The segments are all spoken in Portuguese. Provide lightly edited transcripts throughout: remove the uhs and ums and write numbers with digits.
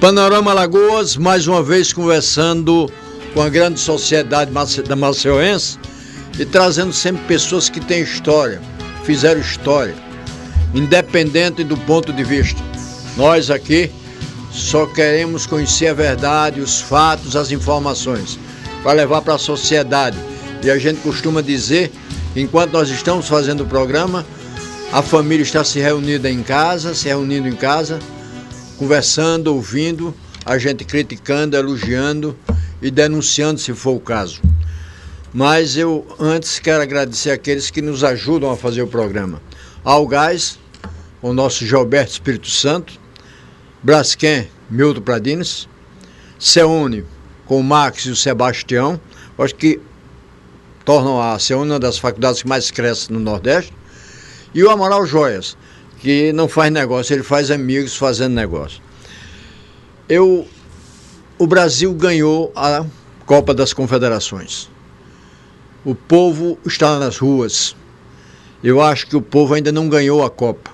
Panorama Alagoas, mais uma vez conversando com a grande sociedade da Maceuense e trazendo sempre pessoas que têm história, fizeram história, independente do ponto de vista. Nós aqui só queremos conhecer a verdade, os fatos, as informações, para levar para a sociedade. E a gente costuma dizer, enquanto nós estamos fazendo o programa, a família está se reunindo em casa, conversando, ouvindo, a gente criticando, elogiando e denunciando se for o caso. Mas eu antes quero agradecer aqueles que nos ajudam a fazer o programa. Algás, o nosso Gilberto Espírito Santo, Braskem, Milton Pradines, Ceone, com o Max e o Sebastião, acho que tornam a Ceone uma das faculdades que mais cresce no Nordeste, e o Amaral Joias, que não faz negócio, ele faz amigos fazendo negócio. O Brasil ganhou a Copa das Confederações. O povo está nas ruas. Eu acho que o povo ainda não ganhou a Copa.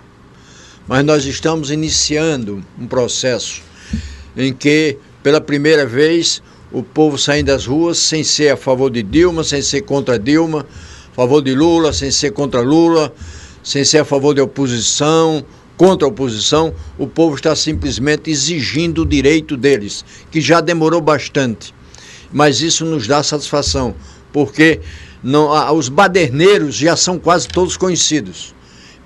Mas nós estamos iniciando um processo em que, pela primeira vez, o povo saindo das ruas sem ser a favor de Dilma, sem ser contra Dilma, a favor de Lula, sem ser contra Lula, sem ser a favor de oposição, contra a oposição. O povo está simplesmente exigindo o direito deles, que já demorou bastante. Mas isso nos dá satisfação, porque os baderneiros já são quase todos conhecidos.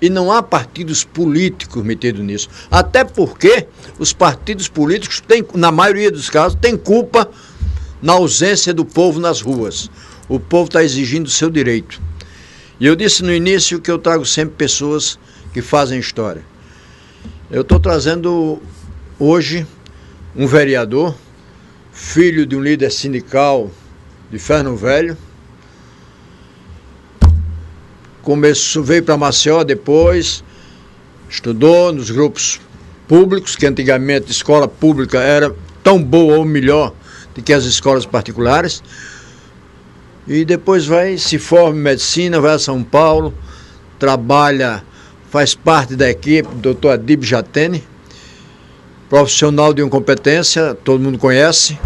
E não há partidos políticos metidos nisso. Até porque os partidos políticos, na maioria dos casos, têm culpa na ausência do povo nas ruas. O povo está exigindo o seu direito. E eu disse no início que eu trago sempre pessoas que fazem história. Eu estou trazendo hoje um vereador, filho de um líder sindical de Ferro Velho. Veio para Maceió depois, estudou nos grupos públicos, que antigamente a escola pública era tão boa ou melhor do que as escolas particulares. E depois se forma em medicina, vai a São Paulo, trabalha, faz parte da equipe do Dr. Adib Jatene, profissional de incompetência, todo mundo conhece,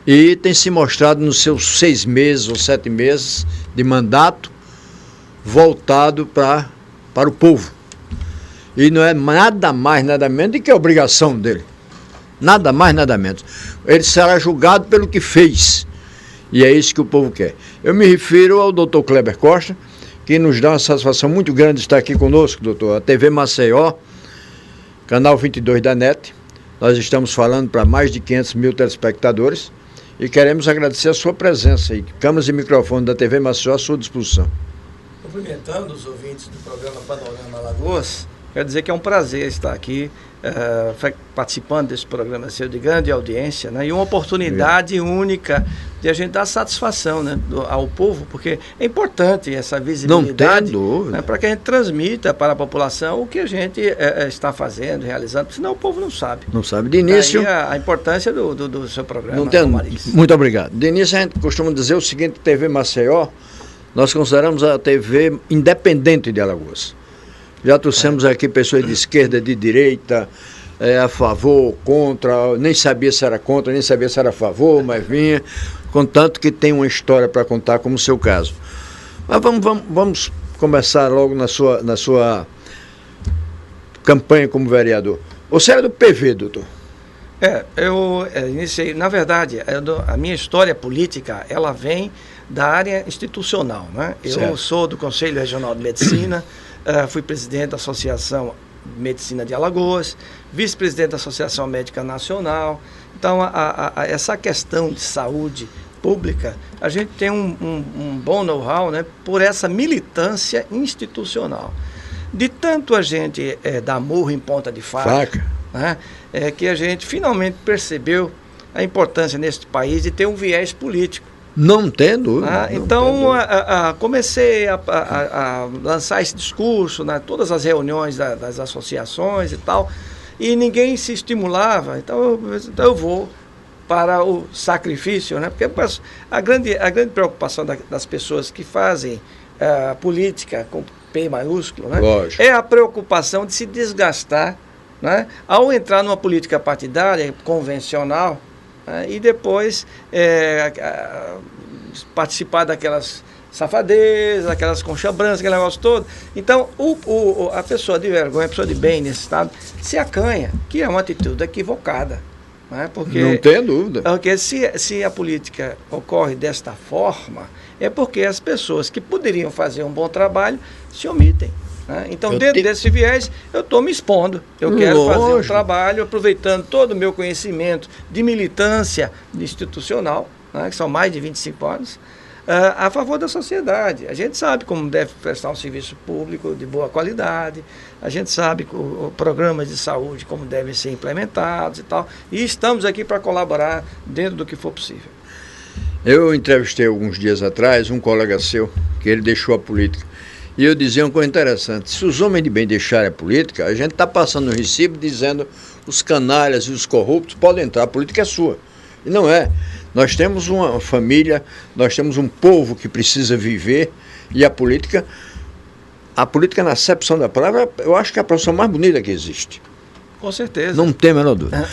e tem se mostrado nos seus 6 meses ou 7 meses de mandato, voltado para o povo. E não é nada mais, nada menos do que a obrigação dele. Nada mais, nada menos. Ele será julgado pelo que fez. E é isso que o povo quer. Eu me refiro ao doutor Kleber Costa, que nos dá uma satisfação muito grande estar aqui conosco, doutor. A TV Maceió, canal 22 da NET. Nós estamos falando para mais de 500 mil telespectadores e queremos agradecer a sua presença aí. Câmeras e microfone da TV Maceió à sua disposição. Cumprimentando os ouvintes do programa Panorama Alagoas, quero dizer que é um prazer estar aqui participando desse programa seu de grande audiência, né, e uma oportunidade única de a gente dar satisfação, né, ao povo, porque é importante essa visibilidade, né, para que a gente transmita para a população o que a gente está fazendo, realizando, senão o povo não sabe. Não sabe. De início, a importância do seu programa. Não tem, muito obrigado. De início a gente costuma dizer o seguinte: TV Maceió, nós consideramos a TV independente de Alagoas. Já trouxemos aqui pessoas de esquerda, de direita, a favor, contra, nem sabia se era contra, nem sabia se era a favor, mas vinha, contanto que tem uma história para contar, como o seu caso. Mas vamos começar logo na sua campanha como vereador. Você era do PV, doutor? Eu iniciei, na verdade, a minha história política, ela vem da área institucional, né? Eu sou do Conselho Regional de Medicina, fui presidente da Associação de Medicina de Alagoas, vice-presidente da Associação Médica Nacional. Então, essa questão de saúde pública, a gente tem um bom know-how, né, por essa militância institucional. De tanto a gente dar murro em ponta de faca, né, que a gente finalmente percebeu a importância neste país de ter um viés político. Não tem dúvida. Então, comecei a lançar esse discurso, né, todas as reuniões das associações e tal, e ninguém se estimulava. Então eu vou para o sacrifício, né, porque a grande preocupação das pessoas que fazem política com P maiúsculo, né, é a preocupação de se desgastar né, ao entrar numa política partidária convencional, né, e depois participar daquelas safadezas, aquelas conchabranças, aquele negócio todo. Então, a pessoa de vergonha, a pessoa de bem nesse estado, se acanha, que é uma atitude equivocada. Né? Porque, não tem dúvida. Porque se a política ocorre desta forma, é porque as pessoas que poderiam fazer um bom trabalho se omitem. Né? Então, dentro desse viés, eu estou me expondo. Eu quero fazer um trabalho aproveitando todo o meu conhecimento de militância institucional, né, que são mais de 25 anos, a favor da sociedade. A gente sabe como deve prestar um serviço público de boa qualidade, a gente sabe programas de saúde como devem ser implementados e tal, e estamos aqui para colaborar dentro do que for possível. Eu entrevistei alguns dias atrás um colega seu, que ele deixou a política, e eu dizia uma coisa interessante: se os homens de bem deixarem a política, a gente está passando no recibo dizendo os canalhas e os corruptos podem entrar, a política é sua. E não é. Nós temos uma família, nós temos um povo que precisa viver, e a política, na acepção da palavra, eu acho que é a profissão mais bonita que existe. Com certeza. Não tem a menor dúvida.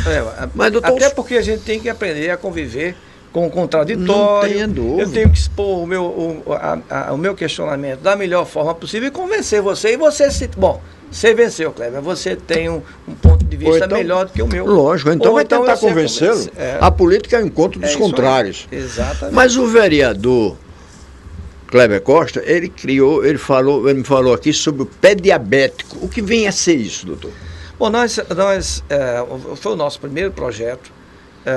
Mas, doutor, até porque a gente tem que aprender a conviver com o contraditório. Não tenha dúvida. Eu tenho que expor o meu questionamento da melhor forma possível e convencer você. E você você venceu, Kleber. Você tem um ponto de vista então, melhor do que o meu. Lógico, então vai tentar convencê-lo. A política é o encontro dos contrários. Exatamente. Mas o vereador Kleber Costa, ele me falou aqui sobre o pé diabético. O que vem a ser isso, doutor? Bom, foi o nosso primeiro projeto.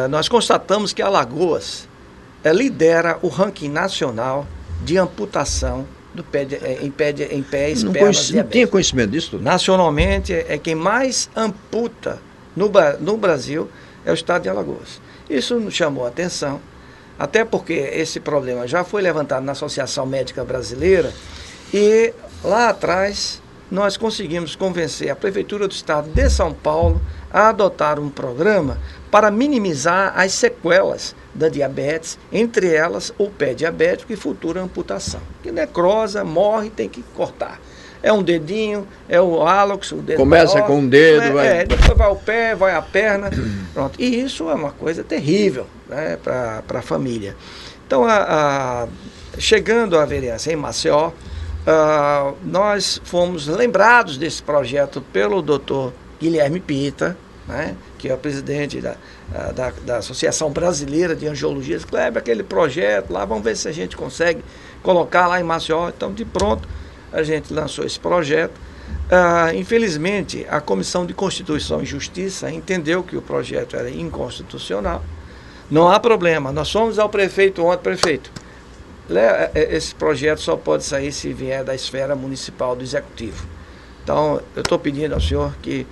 Nós constatamos que Alagoas lidera o ranking nacional de amputação do pé em pés, pernas diabéticos. Não tinha conhecimento disso? Nacionalmente, quem mais amputa no Brasil é o estado de Alagoas. Isso nos chamou a atenção, até porque esse problema já foi levantado na Associação Médica Brasileira, e lá atrás nós conseguimos convencer a Prefeitura do Estado de São Paulo a adotar um programa para minimizar as sequelas da diabetes, entre elas o pé diabético e futura amputação. Que necrosa, morre, tem que cortar. É um dedinho, é o hálux, o dedo começa maior, com um dedo, depois vai o pé, vai a perna, pronto. E isso é uma coisa terrível, né, para a família. Então, chegando à vereança em Maceió, nós fomos lembrados desse projeto pelo doutor Guilherme Pita, né, que é o presidente da Associação Brasileira de Angiologia. Kleber, aquele projeto lá, vamos ver se a gente consegue colocar lá em Maceió. Então, de pronto, a gente lançou esse projeto. Infelizmente, a Comissão de Constituição e Justiça entendeu que o projeto era inconstitucional. Não há problema, nós fomos ao prefeito ontem, prefeito, esse projeto só pode sair se vier da esfera municipal do Executivo. Então, eu estou pedindo ao senhor que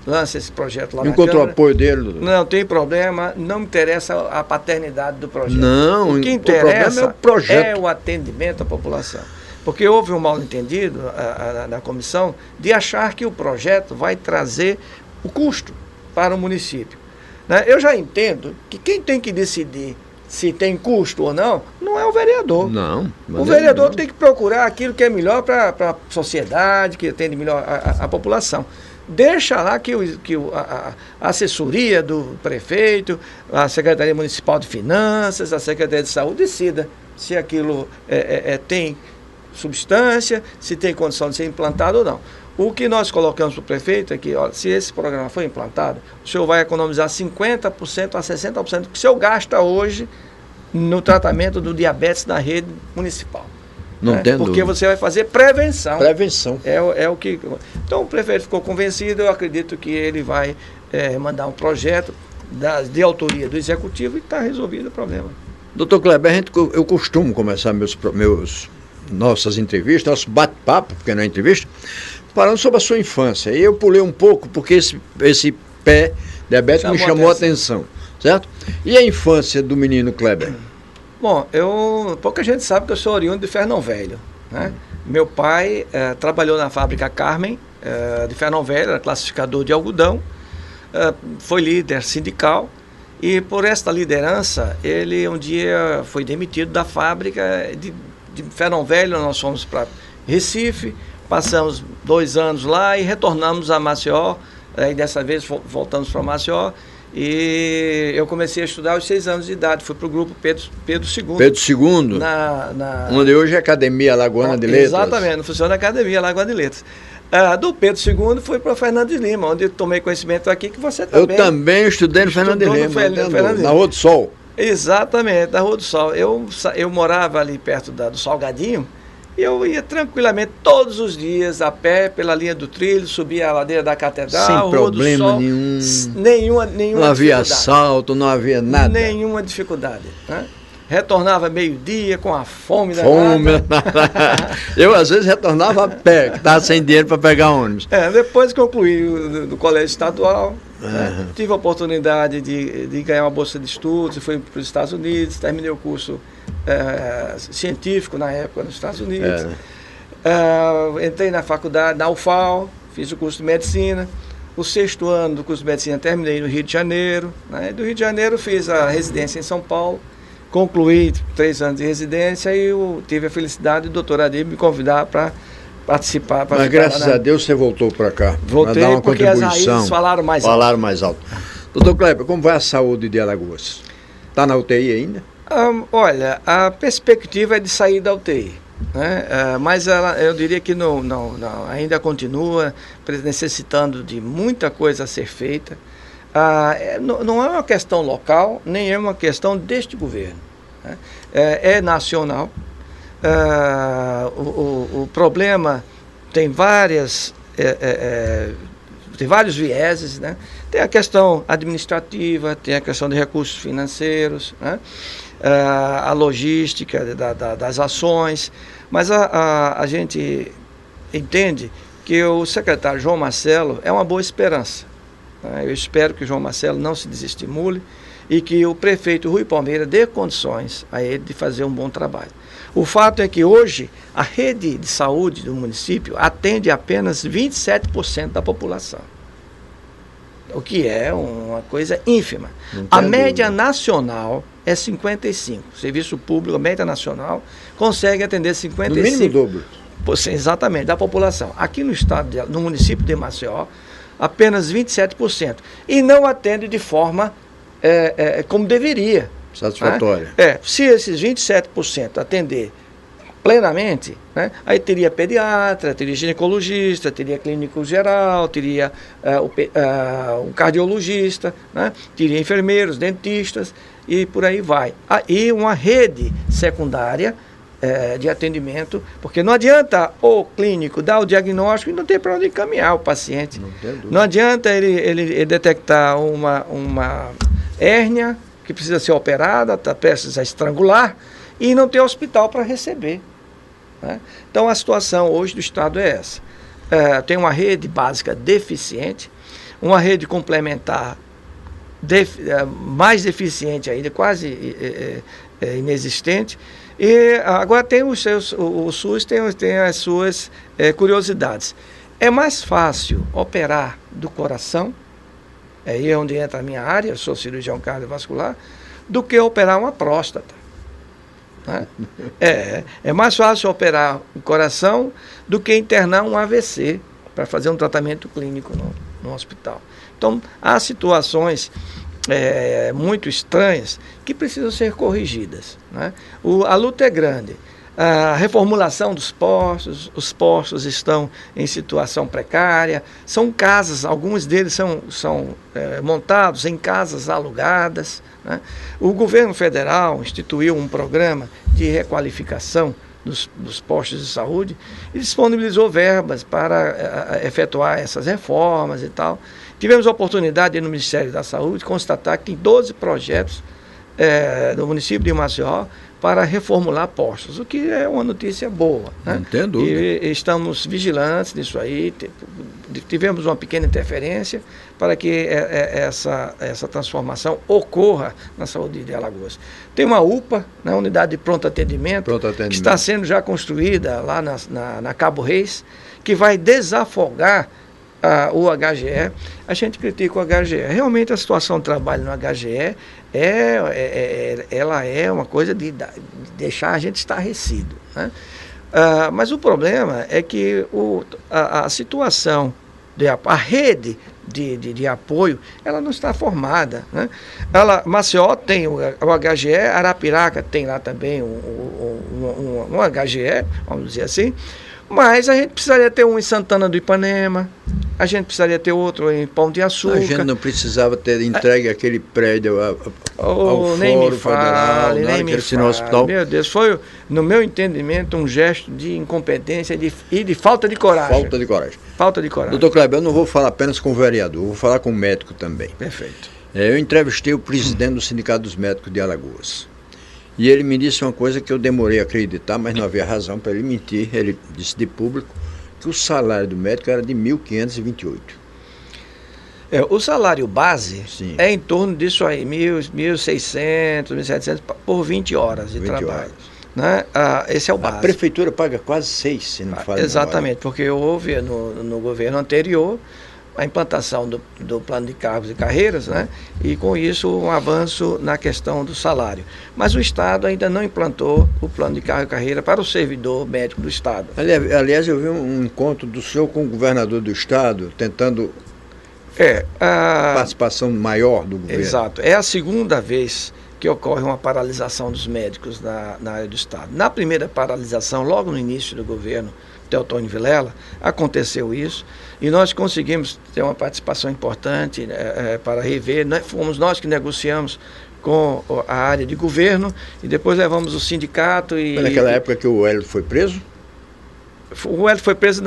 lance esse projeto lá na Câmara. Encontrou o apoio dele, doutor? Não tem problema, não me interessa a paternidade do projeto. Não, o que interessa é o projeto. É o atendimento à população. Porque houve um mal-entendido na comissão de achar que o projeto vai trazer o custo para o município. Né? Eu já entendo que quem tem que decidir se tem custo ou não é o vereador. Não. O vereador tem que procurar aquilo que é melhor para a sociedade, que atende melhor a população. Deixa lá que a assessoria do prefeito, a Secretaria Municipal de Finanças, a Secretaria de Saúde decida se aquilo tem substância, se tem condição de ser implantado ou não. O que nós colocamos para o prefeito é que, olha, se esse programa for implantado, o senhor vai economizar 50% a 60% do que o senhor gasta hoje no tratamento do diabetes na rede municipal. Não tem dúvida. Porque você vai fazer prevenção. Prevenção. É o que... Então o prefeito ficou convencido, eu acredito que ele vai mandar um projeto de autoria do Executivo e está resolvido o problema. Doutor Kleber, eu costumo começar nossas entrevistas, nosso bate-papo, porque não é entrevista, falando sobre a sua infância. E eu pulei um pouco porque esse pé diabético me chamou a atenção, certo? E a infância do menino Kleber? Bom, pouca gente sabe que eu sou oriundo de Fernão Velho, né? Meu pai trabalhou na fábrica Carmen de Fernão Velho, era classificador de algodão, foi líder sindical, e por esta liderança ele um dia foi demitido da fábrica de Fernão Velho. Nós fomos para Recife, passamos 2 anos lá e retornamos a Maceió Aí dessa vez voltamos para Maceió e eu comecei a estudar aos 6 anos de idade. Fui para o grupo Pedro II. Pedro II? Onde hoje é a Academia Alagoana de Letras. Exatamente, no funciona a Academia Alagoana de Letras. Do Pedro II fui para o Fernando de Lima, onde eu tomei conhecimento aqui que você também... Eu também estudei no Fernando de Lima, na Rua do Sol. Exatamente, na Rua do Sol. Eu morava ali perto do Salgadinho, e eu ia tranquilamente todos os dias a pé pela linha do trilho, subia a ladeira da Catedral, sem problema nenhum. Nenhuma não havia assalto, não havia nada. Nenhuma dificuldade, né? Retornava meio-dia com a fome danada. Eu às vezes retornava a pé, que estava sem dinheiro para pegar ônibus. Depois que concluí do colégio estadual, né, tive a oportunidade de ganhar uma bolsa de estudos, fui para os Estados Unidos, terminei o curso científico na época nos Estados Unidos. Entrei na faculdade, na UFAL, fiz o curso de medicina. O 6º ano do curso de medicina terminei no Rio de Janeiro. Né, do Rio de Janeiro fiz a residência em São Paulo. Concluí 3 anos de residência e eu tive a felicidade do doutor Adir me convidar para participar. Mas graças a Deus você voltou para cá. Voltei dar uma porque contribuição. As raízes falaram mais alto. Falaram mais alto. Doutor Kleber, como vai a saúde de Alagoas? Está na UTI ainda? Olha, a perspectiva é de sair da UTI. Né? Mas eu diria que não, ainda continua necessitando de muita coisa a ser feita. Não é uma questão local, nem é uma questão deste governo, né? É nacional. O problema tem vários vieses, né? Tem a questão administrativa, tem a questão de recursos financeiros, né? A logística das ações, mas a gente entende que o secretário João Marcelo é uma boa esperança. Eu espero que o João Marcelo não se desestimule e que o prefeito Rui Palmeira dê condições a ele de fazer um bom trabalho. O fato é que hoje a rede de saúde do município atende apenas 27% da população, o que é uma coisa ínfima. A média nacional é 55%. O serviço público, a média nacional, consegue atender 55%. No mínimo o dobro. Exatamente, da população. Aqui no estado, no município de Maceió, apenas 27%. E não atende de forma como deveria. Satisfatória. Se esses 27% atender plenamente, né, aí teria pediatra, teria ginecologista, teria clínico geral, teria um cardiologista, né, teria enfermeiros, dentistas e por aí vai. E uma rede secundária de atendimento, porque não adianta o clínico dar o diagnóstico e não ter para onde encaminhar o paciente. Não adianta ele detectar uma hérnia que precisa ser operada, está prestes a estrangular, e não ter hospital para receber. Né? Então a situação hoje do Estado é essa. Tem uma rede básica deficiente, uma rede complementar mais deficiente ainda, quase inexistente. E agora tem o SUS tem as suas curiosidades. É mais fácil operar do coração, aí é onde entra a minha área, eu sou cirurgião cardiovascular, do que operar uma próstata. Né? É mais fácil operar o coração do que internar um AVC para fazer um tratamento clínico no hospital. Então, há situações muito estranhas que precisam ser corrigidas. Né? A luta é grande. A reformulação dos postos, os postos estão em situação precária, são casas, alguns deles são montados em casas alugadas. Né? O governo federal instituiu um programa de requalificação dos postos de saúde e disponibilizou verbas para efetuar essas reformas e tal. Tivemos a oportunidade no Ministério da Saúde constatar que tem 12 projetos no município de Maceió para reformular postos, o que é uma notícia boa. Né? Não tem dúvida. E estamos vigilantes nisso aí, tivemos uma pequena interferência para que essa transformação ocorra na saúde de Alagoas. Tem uma UPA, né, Unidade de Pronto Atendimento, que está sendo já construída lá na Cabo Reis, que vai desafogar o HGE. A gente critica o HGE. Realmente a situação de trabalho no HGE ela é uma coisa de deixar a gente estarrecido. Né? Mas o problema é que a situação, a rede de apoio, ela não está formada, né? Maceió tem o HGE, Arapiraca tem lá também um HGE, vamos dizer assim, mas a gente precisaria ter um em Santana do Ipanema, a gente precisaria ter outro em Pão de Açúcar. A gente não precisava ter entregue aquele prédio ao Fórum Federal, nem me fale. Hospital. Meu Deus, foi, no meu entendimento, um gesto de incompetência e de falta de coragem. Falta de coragem. Falta de coragem. Doutor Kleber, eu não vou falar apenas com o vereador, vou falar com o médico também. Perfeito. Eu entrevistei o presidente do Sindicato dos Médicos de Alagoas. E ele me disse uma coisa que eu demorei a acreditar, mas não havia razão para ele mentir. Ele disse de público que o salário do médico era de 1.528. O salário base Sim. é em torno disso aí, 1.600, 1.700 por 20 horas de 20 trabalho. horas. Né? Esse é o básico. A prefeitura paga quase 6, se não me falha. Exatamente, porque houve no governo anterior a implantação do plano de cargos e carreiras, né? E com isso um avanço na questão do salário. Mas o Estado ainda não implantou o plano de cargo e carreira para o servidor médico do Estado. Aliás, eu vi um encontro do senhor com o governador do Estado, tentando participação maior do governo. Exato. É a segunda vez que ocorre uma paralisação dos médicos na área do Estado. Na primeira paralisação, logo no início do governo Teotônio Vilela, aconteceu isso, e nós conseguimos ter uma participação importante para rever, fomos nós que negociamos com a área de governo, e depois levamos o sindicato. Foi naquela época que o Hélio foi preso? O Hélio foi preso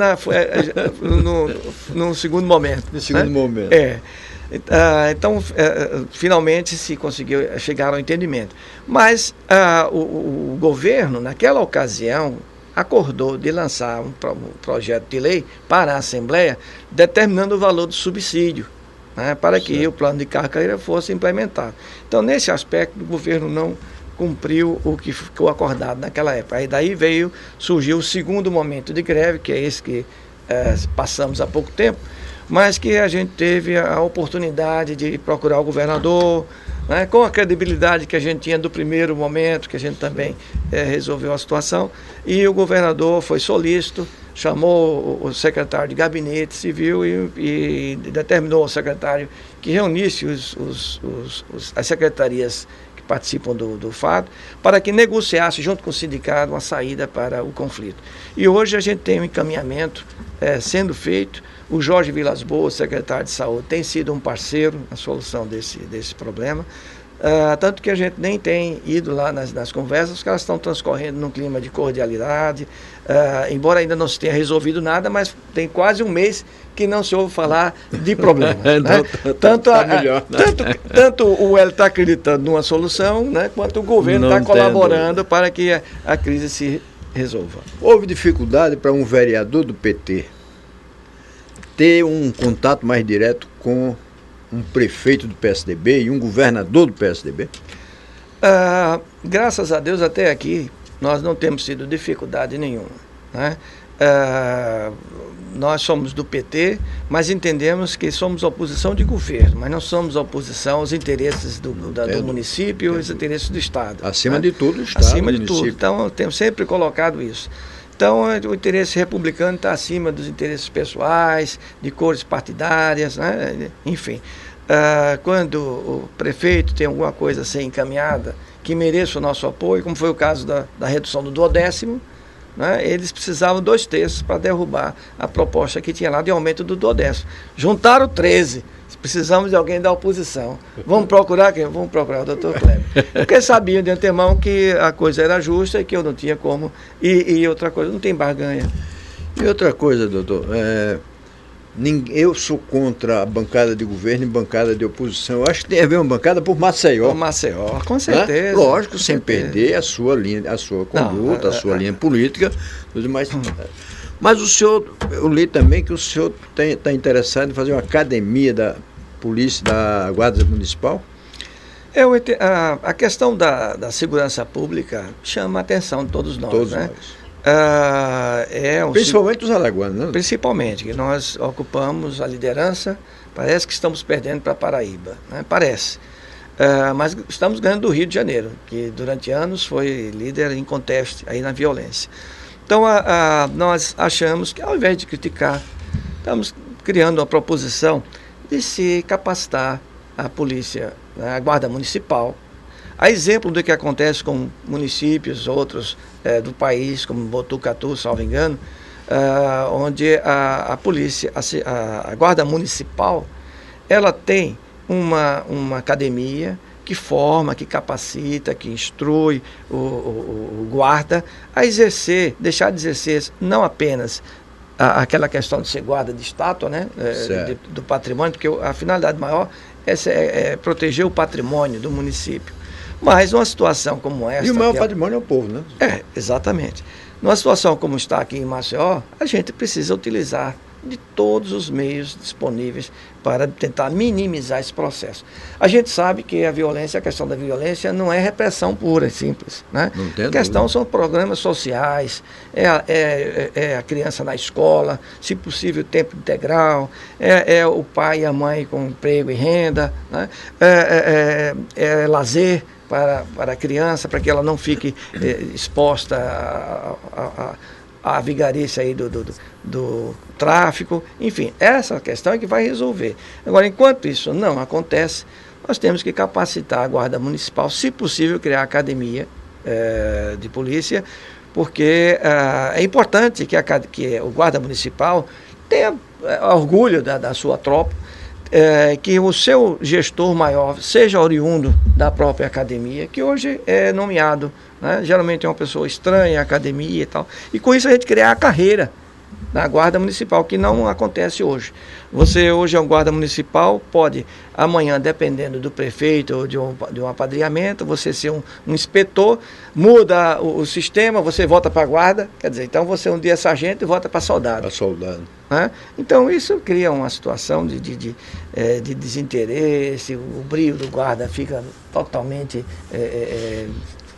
no segundo momento. No segundo momento. Então, finalmente se conseguiu chegar ao entendimento. Mas o governo, naquela ocasião, acordou de lançar um projeto de lei para a Assembleia, determinando o valor do subsídio, né, para que o plano de cargo e carreira fosse implementado. Então, nesse aspecto, o governo não cumpriu o que ficou acordado naquela época. Aí daí surgiu o segundo momento de greve, que é esse que passamos há pouco tempo, mas que a gente teve a oportunidade de procurar o governador, né, com a credibilidade que a gente tinha do primeiro momento, que a gente também resolveu a situação, e o governador foi solícito, chamou o secretário de gabinete civil e determinou ao secretário que reunisse as secretarias que participam do fato, para que negociasse junto com o sindicato uma saída para o conflito. E hoje a gente tem um encaminhamento sendo feito. O Jorge Vilas Boas, secretário de Saúde, tem sido um parceiro na solução desse problema, tanto que a gente nem tem ido lá nas conversas, que elas estão transcorrendo num clima de cordialidade, embora ainda não se tenha resolvido nada, mas tem quase um mês que não se ouve falar de problema. Né? Tanto o Hélio está acreditando numa solução, né, quanto o governo está colaborando para que a crise se resolva. Houve dificuldade para um vereador do PT ter um contato mais direto com um prefeito do PSDB e um governador do PSDB? Graças a Deus, até aqui, nós não temos tido dificuldade nenhuma. Né? Nós somos do PT, mas entendemos que somos oposição de governo, mas não somos oposição aos interesses do município e aos interesses do Estado. Acima de tudo, o Estado. Acima de tudo. Então, temos sempre colocado isso. Então, o interesse republicano está acima dos interesses pessoais, de cores partidárias, né? Enfim. Quando o prefeito tem alguma coisa a ser encaminhada que mereça o nosso apoio, como foi o caso da redução do 12º, né? Eles precisavam 2/3 para derrubar a proposta que tinha lá de aumento do 12º. Juntaram 13. Precisamos de alguém da oposição. Vamos procurar quem? Vamos procurar o doutor Kleber. Porque sabiam de antemão que a coisa era justa e que eu não tinha como. E outra coisa, não tem barganha. E outra coisa, doutor, eu sou contra a bancada de governo e bancada de oposição. Eu acho que tem a ver uma bancada por Maceió. Por Maceió, com certeza. Né? Lógico, sem perder a sua linha, a sua conduta, a sua linha política, tudo mais. Mas o senhor, eu li também que o senhor está interessado em fazer uma academia da polícia, da Guarda Municipal? A questão da segurança pública chama a atenção de todos nós. Todos nós. Principalmente os alagoanos, né? Principalmente, que nós ocupamos a liderança, parece que estamos perdendo para Paraíba, né? Parece. Mas estamos ganhando do Rio de Janeiro, que durante anos foi líder em conteste aí na violência. Então, nós achamos que, ao invés de criticar, estamos criando uma proposição de se capacitar a polícia, a guarda municipal. A exemplo do que acontece com municípios outros do país, como Botucatu, salvo engano, onde a polícia, a guarda municipal, ela tem uma academia que forma, que capacita, que instrui o guarda a exercer, deixar de exercer não apenas aquela questão de ser guarda de estátua, né, do patrimônio, porque a finalidade maior é proteger o patrimônio do município. Mas uma situação como essa... E o maior patrimônio é o povo, né? Exatamente. Numa situação como está aqui em Maceió, a gente precisa utilizar de todos os meios disponíveis para tentar minimizar esse processo. A gente sabe que a questão da violência não é repressão pura e simples, né? A questão são programas sociais, é a criança na escola, se possível tempo integral, é o pai e a mãe com emprego e renda, né? É lazer para a criança, para que ela não fique exposta a vigarice aí do tráfico, enfim, essa questão é que vai resolver. Agora, enquanto isso não acontece, nós temos que capacitar a Guarda Municipal, se possível, criar academia de polícia, porque é importante que o Guarda Municipal tenha orgulho da sua tropa, que o seu gestor maior seja oriundo da própria academia, que hoje é nomeado, né? Geralmente é uma pessoa estranha à academia e tal, e com isso a gente criar a carreira na Guarda Municipal, que não acontece hoje. Você hoje é um guarda municipal, pode amanhã, dependendo do prefeito ou de um apadrinhamento, você ser um inspetor, muda o sistema, você volta para a guarda, quer dizer, então você um dia é sargento e volta para soldado. Para soldado. Né? Então isso cria uma situação de desinteresse, o brilho do guarda fica totalmente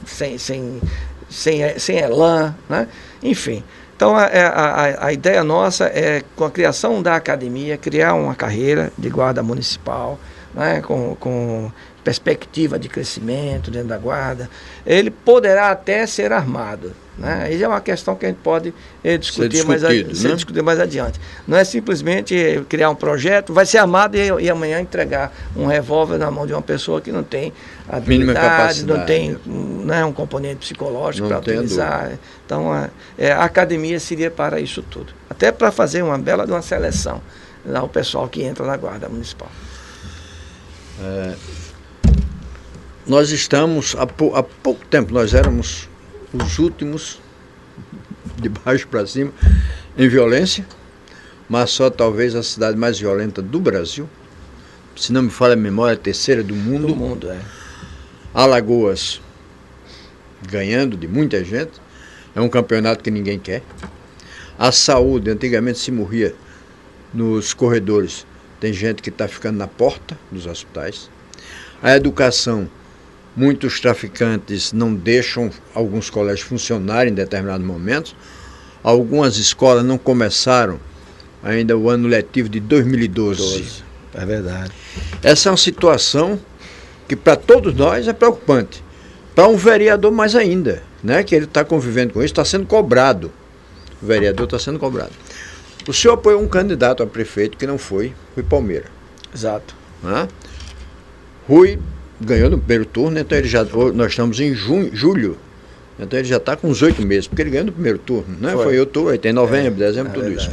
sem elan, né? Enfim. Então, a ideia nossa é, com a criação da academia, criar uma carreira de guarda municipal, né, com perspectiva de crescimento dentro da guarda. Ele poderá até ser armado, né? Isso é uma questão que a gente pode discutir mais adiante. Não é simplesmente criar um projeto, vai ser armado e amanhã entregar um revólver na mão de uma pessoa que não tem habilidade, não tem um componente psicológico para utilizar. Então, a academia seria para isso tudo. Até para fazer uma bela de uma seleção, lá, o pessoal que entra na Guarda Municipal. Nós estamos, há pouco tempo, nós éramos os últimos, de baixo para cima, em violência, mas só talvez a cidade mais violenta do Brasil, se não me falha a memória, a terceira do mundo. Do mundo, Alagoas ganhando de muita gente, é um campeonato que ninguém quer. A saúde, antigamente se morria nos corredores, tem gente que está ficando na porta dos hospitais. A educação, muitos traficantes não deixam alguns colégios funcionarem em determinados momentos. Algumas escolas não começaram ainda o ano letivo de 2012. É verdade. Essa é uma situação que para todos nós é preocupante. Para um vereador mais ainda, né, que ele está convivendo com isso, está sendo cobrado. O vereador está sendo cobrado. O senhor apoiou um candidato a prefeito que não foi, Rui Palmeira. Exato. Né? Rui ganhou no primeiro turno, então nós estamos em julho, então ele já está com uns 8 meses, porque ele ganhou no primeiro turno, né? Foi outubro, aí tem novembro, dezembro, tudo isso.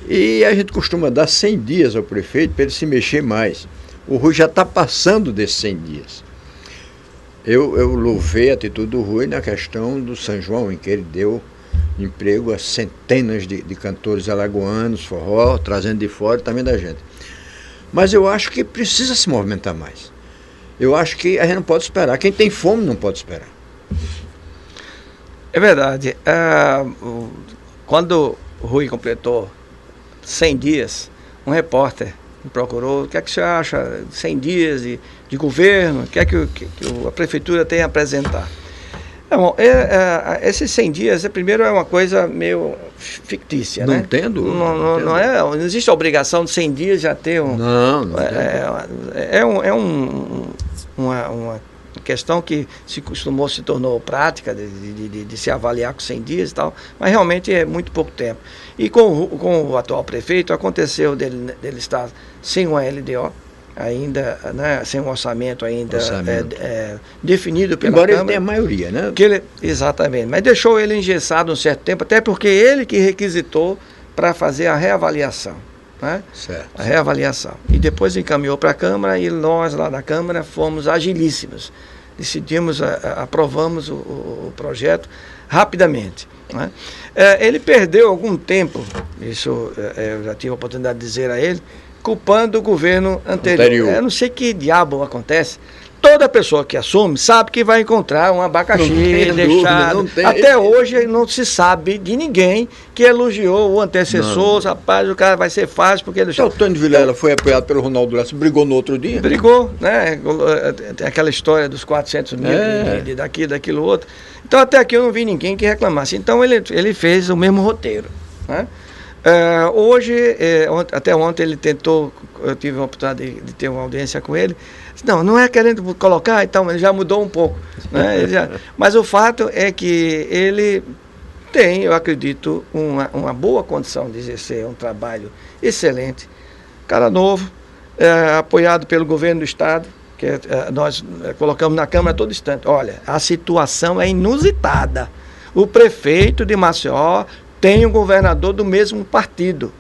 E a gente costuma dar 100 dias ao prefeito para ele se mexer mais. O Rui já está passando desses 100 dias. Eu louvei a atitude do Rui na questão do São João, em que ele deu emprego a centenas de cantores alagoanos, forró, trazendo de fora também da gente. Mas eu acho que precisa se movimentar mais. Eu acho que a gente não pode esperar. Quem tem fome não pode esperar. É verdade. Quando o Rui completou 100 dias, um repórter me procurou: o que é que você acha? 100 dias de governo, o que é que a prefeitura tem a apresentar? Esses 100 dias, primeiro, é uma coisa meio fictícia, não né? Tendo? Não existe a obrigação de 100 dias já ter Não. uma questão que se tornou prática de se avaliar com 100 dias e tal, mas realmente é muito pouco tempo. E com o atual prefeito, aconteceu dele estar sem uma LDO, ainda, né, sem um orçamento ainda definido pela Câmara. Embora ele tenha maioria, né? Exatamente, mas deixou ele engessado um certo tempo, até porque ele que requisitou para fazer a reavaliação. Né? Certo. A reavaliação. E depois encaminhou para a Câmara e nós lá da Câmara fomos agilíssimos. Decidimos, aprovamos o projeto rapidamente. Né? Ele perdeu algum tempo, isso eu já tive a oportunidade de dizer a ele, culpando o governo anterior. Eu não sei que diabo acontece. Toda pessoa que assume sabe que vai encontrar um abacaxi deixado. Até hoje não se sabe de ninguém que elogiou o antecessor. Rapaz, o cara vai ser fácil porque ele deixou. O Tony Vilela foi apoiado pelo Ronaldo Lessa, brigou no outro dia? Brigou, né? Tem aquela história dos 400 mil, daquilo outro. Então até aqui eu não vi ninguém que reclamasse. Então ele fez o mesmo roteiro, né? Hoje, até ontem ele tentou, eu tive a oportunidade de ter uma audiência com ele. Não é querendo colocar, então ele já mudou um pouco, né? Mas o fato é que ele tem, eu acredito, uma boa condição de exercer um trabalho excelente, cara novo, apoiado pelo governo do Estado, que nós colocamos na Câmara a todo instante. Olha, a situação é inusitada. O prefeito de Maceió tem um governador do mesmo partido,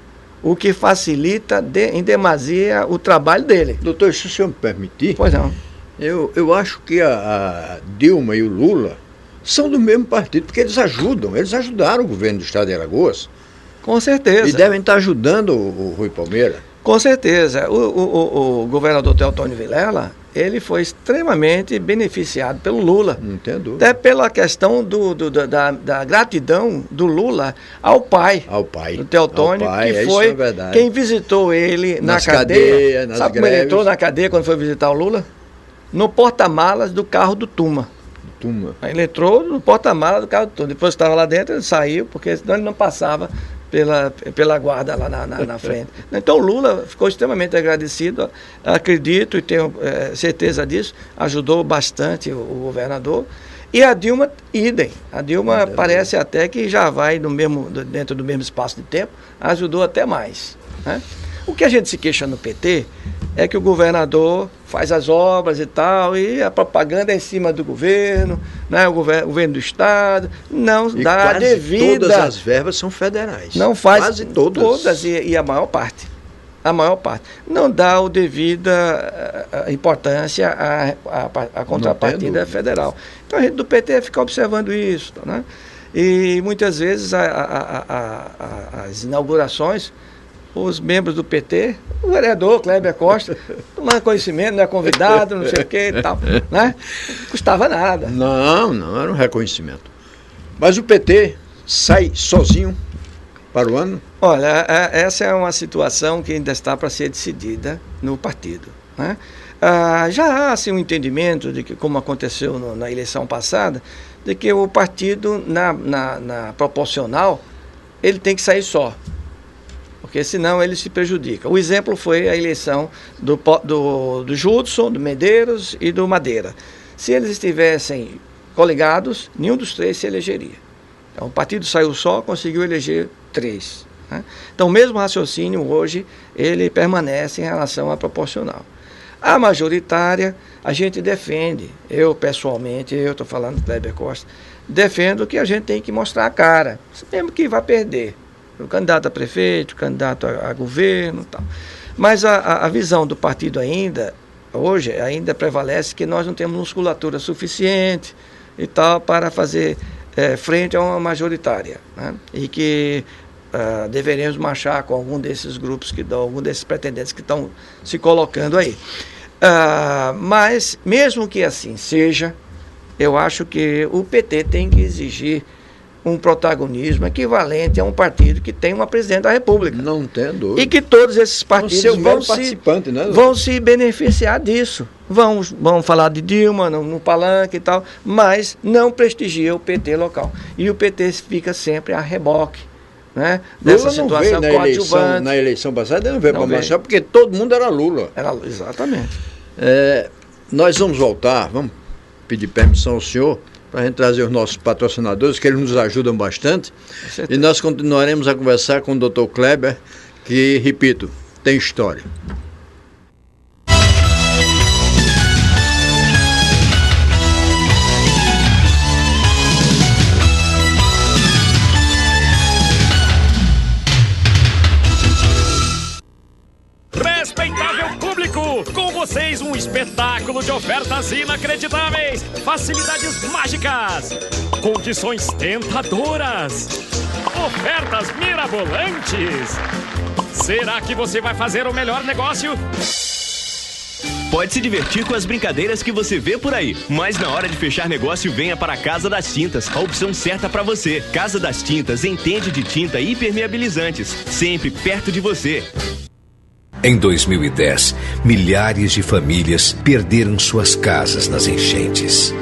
o que facilita em demasia o trabalho dele. Doutor, se o senhor me permitir... Pois não. Eu acho que a Dilma e o Lula são do mesmo partido, porque eles ajudaram o governo do Estado de Alagoas. Com certeza. E devem estar ajudando o Rui Palmeira. Com certeza. O governador Teotônio Vilela, ele foi extremamente beneficiado pelo Lula. Não tem dúvida. Até pela questão da gratidão do Lula ao pai. Do Teotônio, que foi quem visitou ele na cadeia. Sabe como ele entrou na cadeia quando foi visitar o Lula? No porta-malas do carro do Tuma. Ele entrou no porta-malas do carro do Tuma. Depois estava lá dentro, ele saiu, porque senão ele não passava pela guarda lá na frente. Então o Lula ficou extremamente agradecido, acredito e tenho certeza disso, ajudou bastante o governador. E a Dilma, idem. A Dilma parece até que já vai dentro do mesmo espaço de tempo, ajudou até mais. Né? O que a gente se queixa no PT é que o governador faz as obras e tal, e a propaganda é em cima do governo, né? O governo do Estado, não dá a devida... Todas as verbas são federais. Não faz... Quase todas. Todas, e a maior parte. A maior parte. Não dá a devida importância à contrapartida federal. Então a gente do PT fica observando isso, né? E muitas vezes as inaugurações, os membros do PT, o vereador Kleber Costa, tomando conhecimento, não é convidado, não sei o que e tal, né? Não custava nada. Não era um reconhecimento. Mas o PT sai sozinho para o ano? Olha, essa é uma situação que ainda está para ser decidida no partido, né? Já há assim, um entendimento de que, como aconteceu na eleição passada, de que o partido, na proporcional, ele tem que sair só, porque senão ele se prejudica. O exemplo foi a eleição do Judson, do Medeiros e do Madeira. Se eles estivessem coligados, nenhum dos três se elegeria. Então, o partido saiu só, conseguiu eleger 3. Né? Então, o mesmo raciocínio hoje, ele permanece em relação à proporcional. A majoritária, a gente defende. Eu, pessoalmente, eu estou falando do Kleber Costa, defendo que a gente tem que mostrar a cara, mesmo que vá perder. O candidato a prefeito, o candidato a governo e tal. Mas a visão do partido hoje ainda prevalece que nós não temos musculatura suficiente e tal para fazer frente a uma majoritária, né? E que deveríamos marchar com algum desses grupos, algum desses pretendentes que estão se colocando aí. Mas, mesmo que assim seja, eu acho que o PT tem que exigir um protagonismo equivalente a um partido que tem uma presidente da República. Não tem dúvida. E que todos esses partidos vão se beneficiar disso. Vão falar de Dilma no palanque e tal, mas não prestigia o PT local. E o PT fica sempre a reboque, né, dessa situação coadjuvante. Na eleição passada ele não veio para Maceió, porque todo mundo era Lula. Exatamente. Nós vamos voltar, vamos pedir permissão ao senhor para a gente trazer os nossos patrocinadores, que eles nos ajudam bastante. E nós continuaremos a conversar com o Dr. Kleber, que, repito, tem história. Com vocês, um espetáculo de ofertas inacreditáveis, facilidades mágicas, condições tentadoras, ofertas mirabolantes. Será que você vai fazer o melhor negócio? Pode se divertir com as brincadeiras que você vê por aí, mas na hora de fechar negócio, venha para a Casa das Tintas, a opção certa para você. Casa das Tintas entende de tinta e impermeabilizantes, sempre perto de você. Em 2010, milhares de famílias perderam suas casas nas enchentes.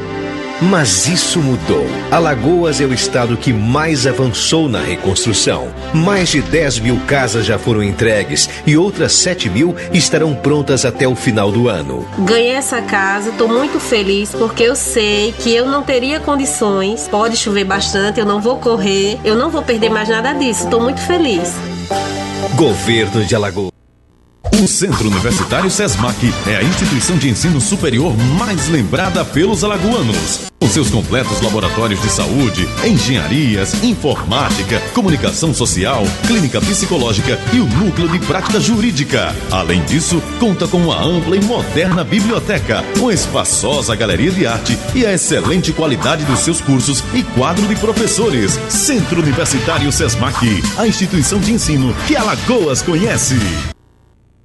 Mas isso mudou. Alagoas é o estado que mais avançou na reconstrução. Mais de 10 mil casas já foram entregues e outras 7 mil estarão prontas até o final do ano. Ganhei essa casa, estou muito feliz porque eu sei que eu não teria condições. Pode chover bastante, eu não vou correr, eu não vou perder mais nada disso. Estou muito feliz. Governo de Alagoas. O Centro Universitário SESMAC é a instituição de ensino superior mais lembrada pelos alagoanos. Com seus completos laboratórios de saúde, engenharias, informática, comunicação social, clínica psicológica e o núcleo de prática jurídica. Além disso, conta com uma ampla e moderna biblioteca, uma espaçosa galeria de arte e a excelente qualidade dos seus cursos e quadro de professores. Centro Universitário SESMAC, a instituição de ensino que Alagoas conhece.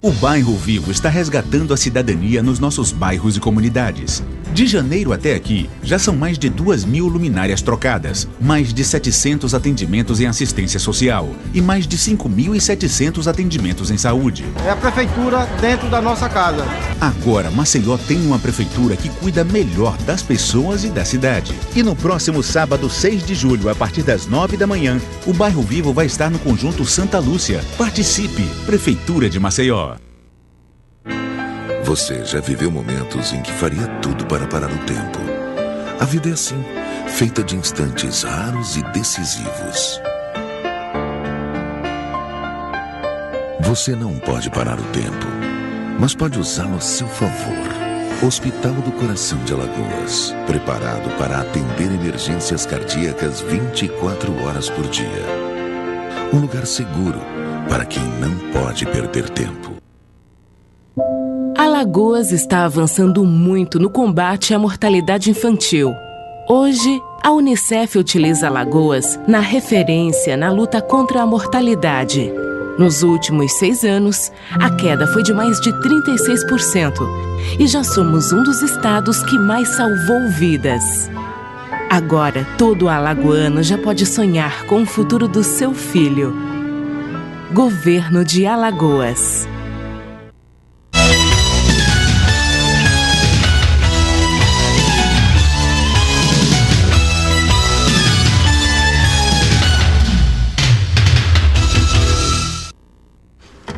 O Bairro Vivo está resgatando a cidadania nos nossos bairros e comunidades. De janeiro até aqui, já são mais de 2.000 luminárias trocadas, mais de 700 atendimentos em assistência social e mais de 5.700 atendimentos em saúde. É a prefeitura dentro da nossa casa. Agora, Maceió tem uma prefeitura que cuida melhor das pessoas e da cidade. E no próximo sábado, 6 de julho, a partir das 9 da manhã, o Bairro Vivo vai estar no Conjunto Santa Lúcia. Participe! Prefeitura de Maceió. Você já viveu momentos em que faria tudo para parar o tempo. A vida é assim, feita de instantes raros e decisivos. Você não pode parar o tempo, mas pode usá-lo a seu favor. Hospital do Coração de Alagoas, preparado para atender emergências cardíacas 24 horas por dia. Um lugar seguro para quem não pode perder tempo. Alagoas está avançando muito no combate à mortalidade infantil. Hoje, a Unicef utiliza Alagoas na referência na luta contra a mortalidade. Nos últimos 6 anos, a queda foi de mais de 36% e já somos um dos estados que mais salvou vidas. Agora, todo alagoano já pode sonhar com o futuro do seu filho. Governo de Alagoas.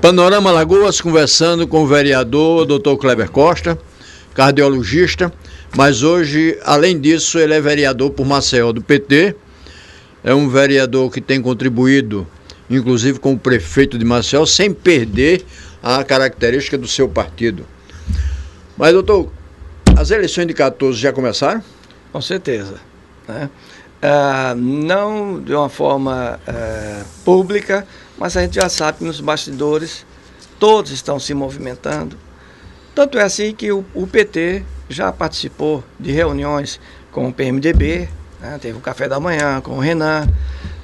Panorama Alagoas, conversando com o vereador Dr. Kleber Costa, cardiologista, mas hoje, além disso, ele é vereador por Maceió do PT, é um vereador que tem contribuído, inclusive com o prefeito de Maceió, sem perder a característica do seu partido. Mas, doutor, as eleições de 14 já começaram? Com certeza, né? Não de uma forma pública, mas a gente já sabe que nos bastidores todos estão se movimentando. Tanto é assim que o PT já participou de reuniões com o PMDB, né? Teve um café da manhã com o Renan,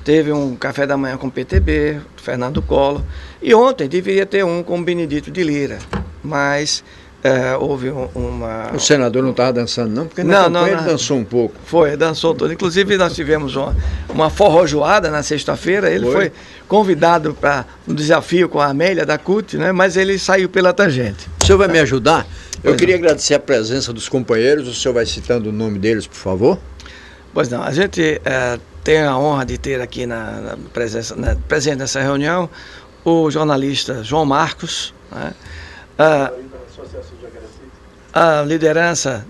teve um café da manhã com o PTB, Fernando Collor, e ontem deveria ter um com o Benedito de Lira, mas houve uma... O senador não estava dançando não? Porque na campanha ele dançou um pouco. Foi, dançou todo. Inclusive nós tivemos uma forrojoada na sexta-feira, ele foi convidado para um desafio com a Amélia da CUT, né? Mas ele saiu pela tangente. O senhor vai me ajudar? Eu queria agradecer a presença dos companheiros, o senhor vai citando o nome deles, por favor? Pois não, a gente tem a honra de ter aqui presente nessa reunião o jornalista João Marcos, né? a liderança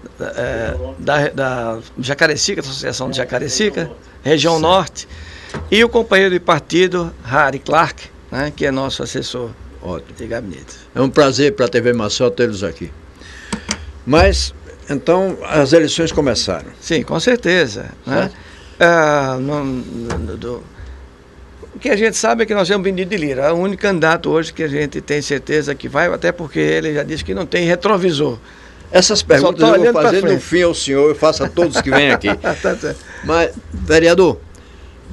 da Jacarecica, da Associação de Jacarecica, região norte, e o companheiro de partido, Harry Clark, né, que é nosso assessor de gabinete. É um prazer para a TV Maceió tê-los aqui. Mas, então, as eleições começaram. Sim, com certeza. Né? O que a gente sabe é que nós temos Benedito de Lira, é o único candidato hoje que a gente tem certeza que vai, até porque ele já disse que não tem retrovisor. Essas perguntas eu vou fazer no fim ao senhor, eu faço a todos que vêm aqui. Mas, vereador,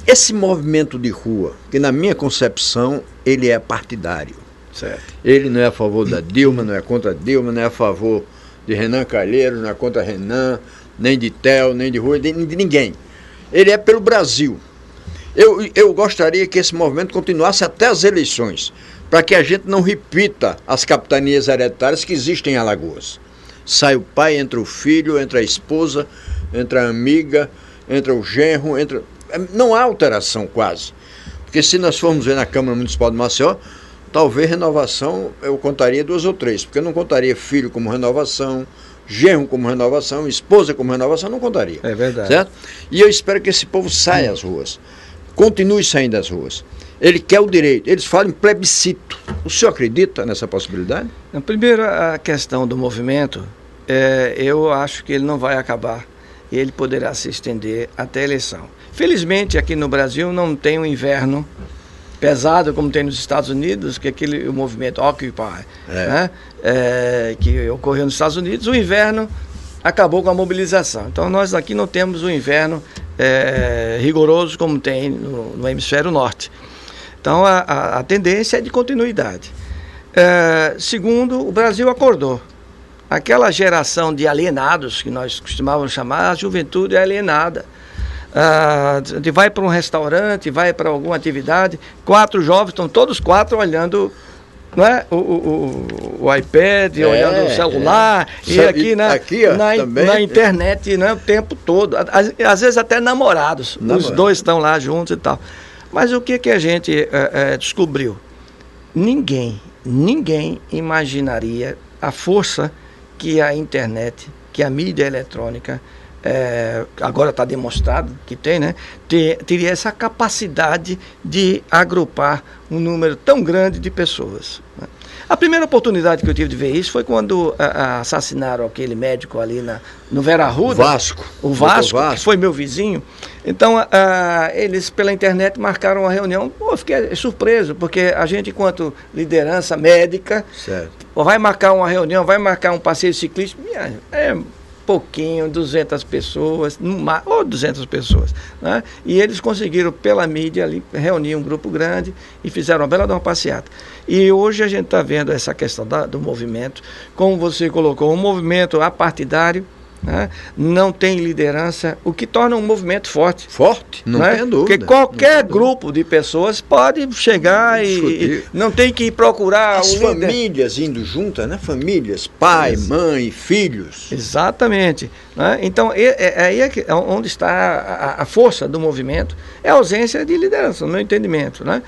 esse movimento de rua, que na minha concepção, ele é partidário. Certo. Ele não é a favor da Dilma, não é contra a Dilma, não é a favor de Renan Calheiros, não é contra Renan, nem de Theo, nem de Rui, de ninguém. Ele é pelo Brasil. Eu gostaria que esse movimento continuasse até as eleições, para que a gente não repita as capitanias hereditárias que existem em Alagoas. Sai o pai, entra o filho, entra a esposa, entra a amiga, entra o genro, não há alteração quase. Porque se nós formos ver na Câmara Municipal de Maceió, talvez renovação eu contaria 2 ou 3, porque eu não contaria filho como renovação, genro como renovação, esposa como renovação, não contaria. É verdade. Certo? E eu espero que esse povo saia às ruas, continue saindo às ruas. Ele quer o direito, eles falam em plebiscito. O senhor acredita nessa possibilidade? Primeiro, a questão do movimento, eu acho que ele não vai acabar. Ele poderá se estender até a eleição. Felizmente, aqui no Brasil não tem um inverno pesado como tem nos Estados Unidos, que é o movimento Occupy, né? Que ocorreu nos Estados Unidos. O inverno acabou com a mobilização. Então nós aqui não temos um inverno rigoroso como tem no hemisfério norte. Então a tendência é de continuidade. Segundo, o Brasil acordou. Aquela geração de alienados que nós costumávamos chamar, a juventude é alienada. Vai para um restaurante, vai para alguma atividade, 4 jovens, estão todos 4 olhando, não é? o iPad, olhando o celular, e aqui, na internet, né, o tempo todo, às vezes até namorados, os dois estão lá juntos e tal. Mas o que a gente descobriu? Ninguém imaginaria a força que a internet, que a mídia eletrônica, agora está demonstrado que tem, né? Teria essa capacidade de agrupar um número tão grande de pessoas. Né? A primeira oportunidade que eu tive de ver isso foi quando assassinaram aquele médico ali no Vera Arruda. O Vasco, que foi meu vizinho. Então, eles pela internet marcaram uma reunião. Eu fiquei surpreso, porque a gente, enquanto liderança médica, vai marcar uma reunião, vai marcar um passeio ciclístico, pouquinho, 200 pessoas, ou 200 pessoas, né? E eles conseguiram, pela mídia, ali, reunir um grupo grande e fizeram uma bela de uma passeata. E hoje a gente está vendo essa questão do movimento, como você colocou, um movimento apartidário, né? Não tem liderança, o que torna um movimento forte. Não né? tem dúvida. Porque qualquer grupo de pessoas pode chegar e não tem que procurar as famílias indo juntas, né? Famílias, pai, mãe, filhos. Exatamente. Né? Então, aí é onde está a força do movimento, é a ausência de liderança, no meu entendimento. Né?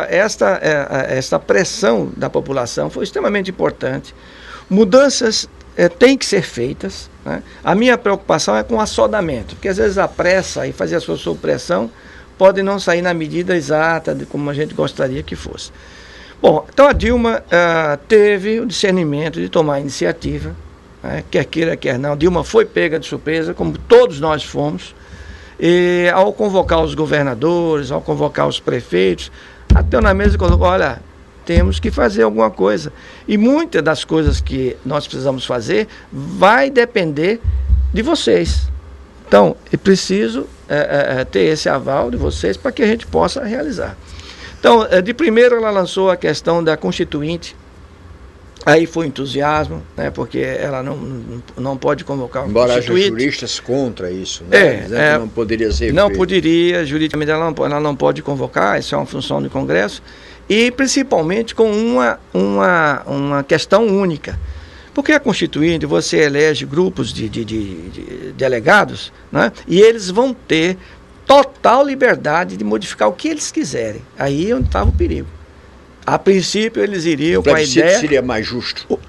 Esta pressão da população foi extremamente importante. Mudanças têm que ser feitas. Né? A minha preocupação é com o assodamento, porque às vezes a pressa e fazer a sua supressão pode não sair na medida exata de como a gente gostaria que fosse. Bom, então a Dilma teve o discernimento de tomar a iniciativa, né? Quer queira, quer não. Dilma foi pega de surpresa, como todos nós fomos, e ao convocar os governadores, ao convocar os prefeitos, até na mesa colocou, olha, temos que fazer alguma coisa. E muitas das coisas que nós precisamos fazer vai depender de vocês. Então, é preciso ter esse aval de vocês para que a gente possa realizar. Então, de primeiro ela lançou a questão da Constituinte. Aí foi entusiasmo, né, porque ela não pode convocar uma Constituinte. Embora haja juristas contra isso, né? Não poderia ser não feito. Poderia, juridicamente ela não pode convocar, isso é uma função do Congresso. E principalmente com uma questão única. Porque a Constituinte, você elege grupos de delegados, né? E eles vão ter total liberdade de modificar o que eles quiserem. Aí é onde estava o perigo. A princípio, eles iriam com a ideia... seria mais justo.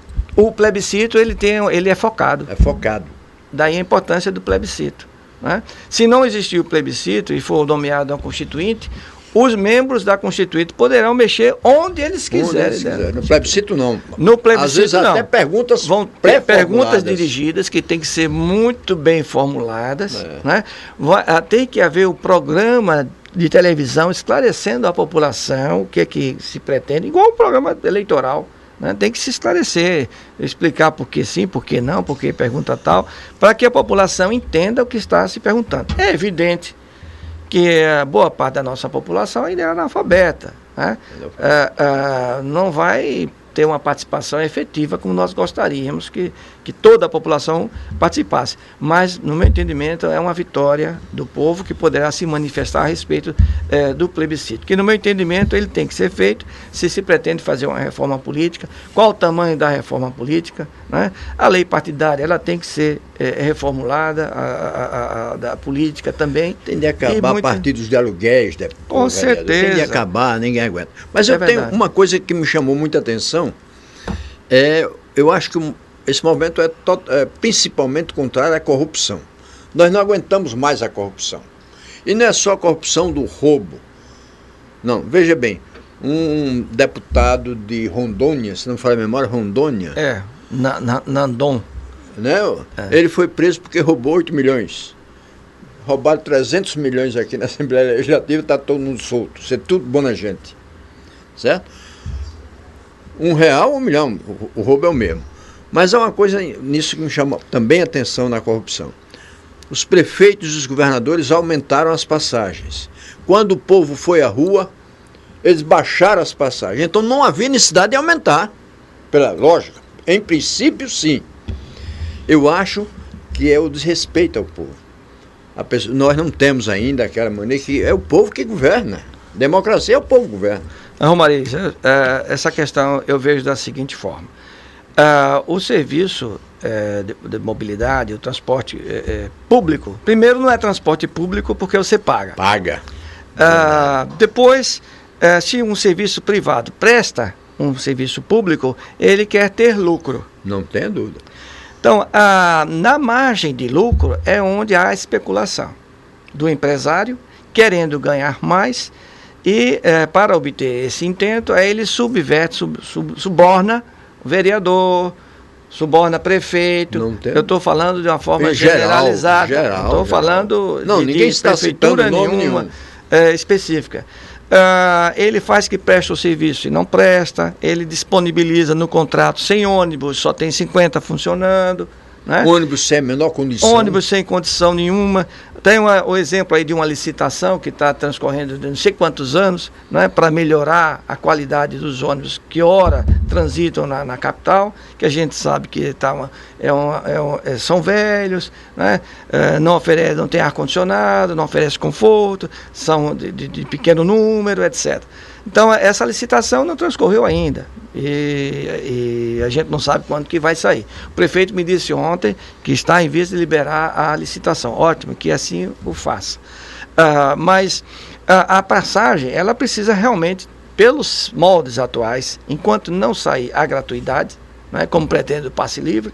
o plebiscito ele é focado. É focado. Daí a importância do plebiscito. Né? Se não existir o plebiscito e for nomeado um constituinte, os membros da Constituinte poderão mexer onde eles quiserem. No plebiscito não. No plebiscito às vezes não. Até perguntas vão ter perguntas dirigidas que têm que ser muito bem formuladas. Né? Tem que haver o programa de televisão esclarecendo à população o que é que se pretende, igual o programa eleitoral. Né? Tem que se esclarecer, explicar por que sim, por que não, por que pergunta tal, para que a população entenda o que está se perguntando. É evidente que boa parte da nossa população ainda é analfabeta, né? Não vai ter uma participação efetiva como nós gostaríamos que toda a população participasse. Mas, no meu entendimento, é uma vitória do povo que poderá se manifestar a respeito do plebiscito. Que, no meu entendimento, ele tem que ser feito se pretende fazer uma reforma política. Qual o tamanho da reforma política? Né? A lei partidária ela tem que ser reformulada, da política também. Tem de acabar partidos de aluguéis. Com certeza. Tem de acabar, ninguém aguenta. Mas eu tenho uma coisa que me chamou muita atenção. Eu acho que esse movimento é principalmente contrário à corrupção. Nós não aguentamos mais a corrupção. E não é só a corrupção do roubo. Não, veja bem, um deputado de Rondônia, se não me falha a memória, Rondônia. Nandon. Né? Ele foi preso porque roubou 8 milhões. Roubaram 300 milhões aqui na Assembleia Legislativa, está todo mundo solto. Isso é tudo boa gente. Certo? R$1 ou 1 milhão, o roubo é o mesmo. Mas há uma coisa nisso que me chama também a atenção na corrupção. Os prefeitos e os governadores aumentaram as passagens. Quando o povo foi à rua, eles baixaram as passagens. Então não havia necessidade de aumentar. Pela lógica, em princípio sim. Eu acho que é o desrespeito ao povo. Nós não temos ainda aquela maneira que é o povo que governa. Democracia é o povo que governa. Romari, essa questão eu vejo da seguinte forma. O serviço de mobilidade, o transporte público, primeiro não é transporte público porque você paga. Depois, se um serviço privado presta um serviço público, ele quer ter lucro. Não tem dúvida. Então, na margem de lucro é onde há a especulação do empresário querendo ganhar mais. E para obter esse intento, ele subverte, suborna o vereador, suborna prefeito. Eu estou falando de uma forma generalizada. Estou falando ninguém está prefeitura nenhuma específica. Ele faz que presta o serviço e não presta, ele disponibiliza no contrato sem ônibus, só tem 50 funcionando. Né? Ônibus sem a menor condição. Ônibus sem condição nenhuma. Tem o exemplo aí de uma licitação que está transcorrendo de não sei quantos anos, né, para melhorar a qualidade dos ônibus que ora transitam na capital, que a gente sabe que são velhos, né, não tem ar-condicionado, não oferece conforto, são de pequeno número, etc. Então, essa licitação não transcorreu ainda e a gente não sabe quando que vai sair. O prefeito me disse ontem que está em vias de liberar a licitação. Ótimo, que assim o faça. Mas a passagem, ela precisa realmente, pelos moldes atuais, enquanto não sair a gratuidade, né, como pretende o passe livre,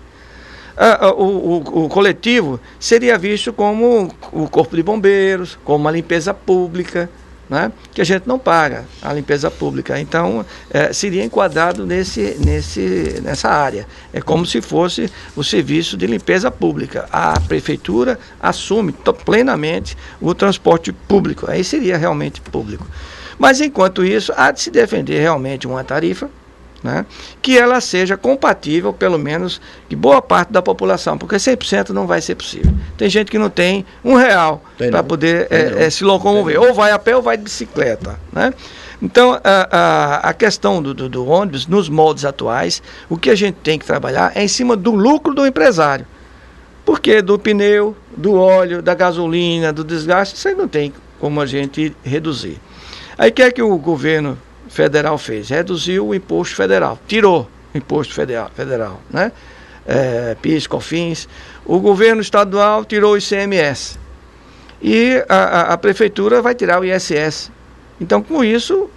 o coletivo seria visto como o corpo de bombeiros, como uma limpeza pública, né, que a gente não paga a limpeza pública. Então, seria enquadrado nessa área. É como se fosse o serviço de limpeza pública. A prefeitura assume plenamente o transporte público. Aí seria realmente público. Mas, enquanto isso, há de se defender realmente uma tarifa, né, que ela seja compatível, pelo menos, de boa parte da população, porque 100% não vai ser possível. Tem gente que não tem R$1 para poder se locomover, ou vai a pé ou vai de bicicleta, né? Então, a questão do ônibus, nos moldes atuais, o que a gente tem que trabalhar é em cima do lucro do empresário, porque do pneu, do óleo, da gasolina, do desgaste, isso aí não tem como a gente reduzir. Aí, o que é que o governo federal fez? Reduziu o imposto federal, tirou o imposto federal, né? PIS, COFINS. O governo estadual tirou o ICMS e a prefeitura vai tirar o ISS, Então, com isso,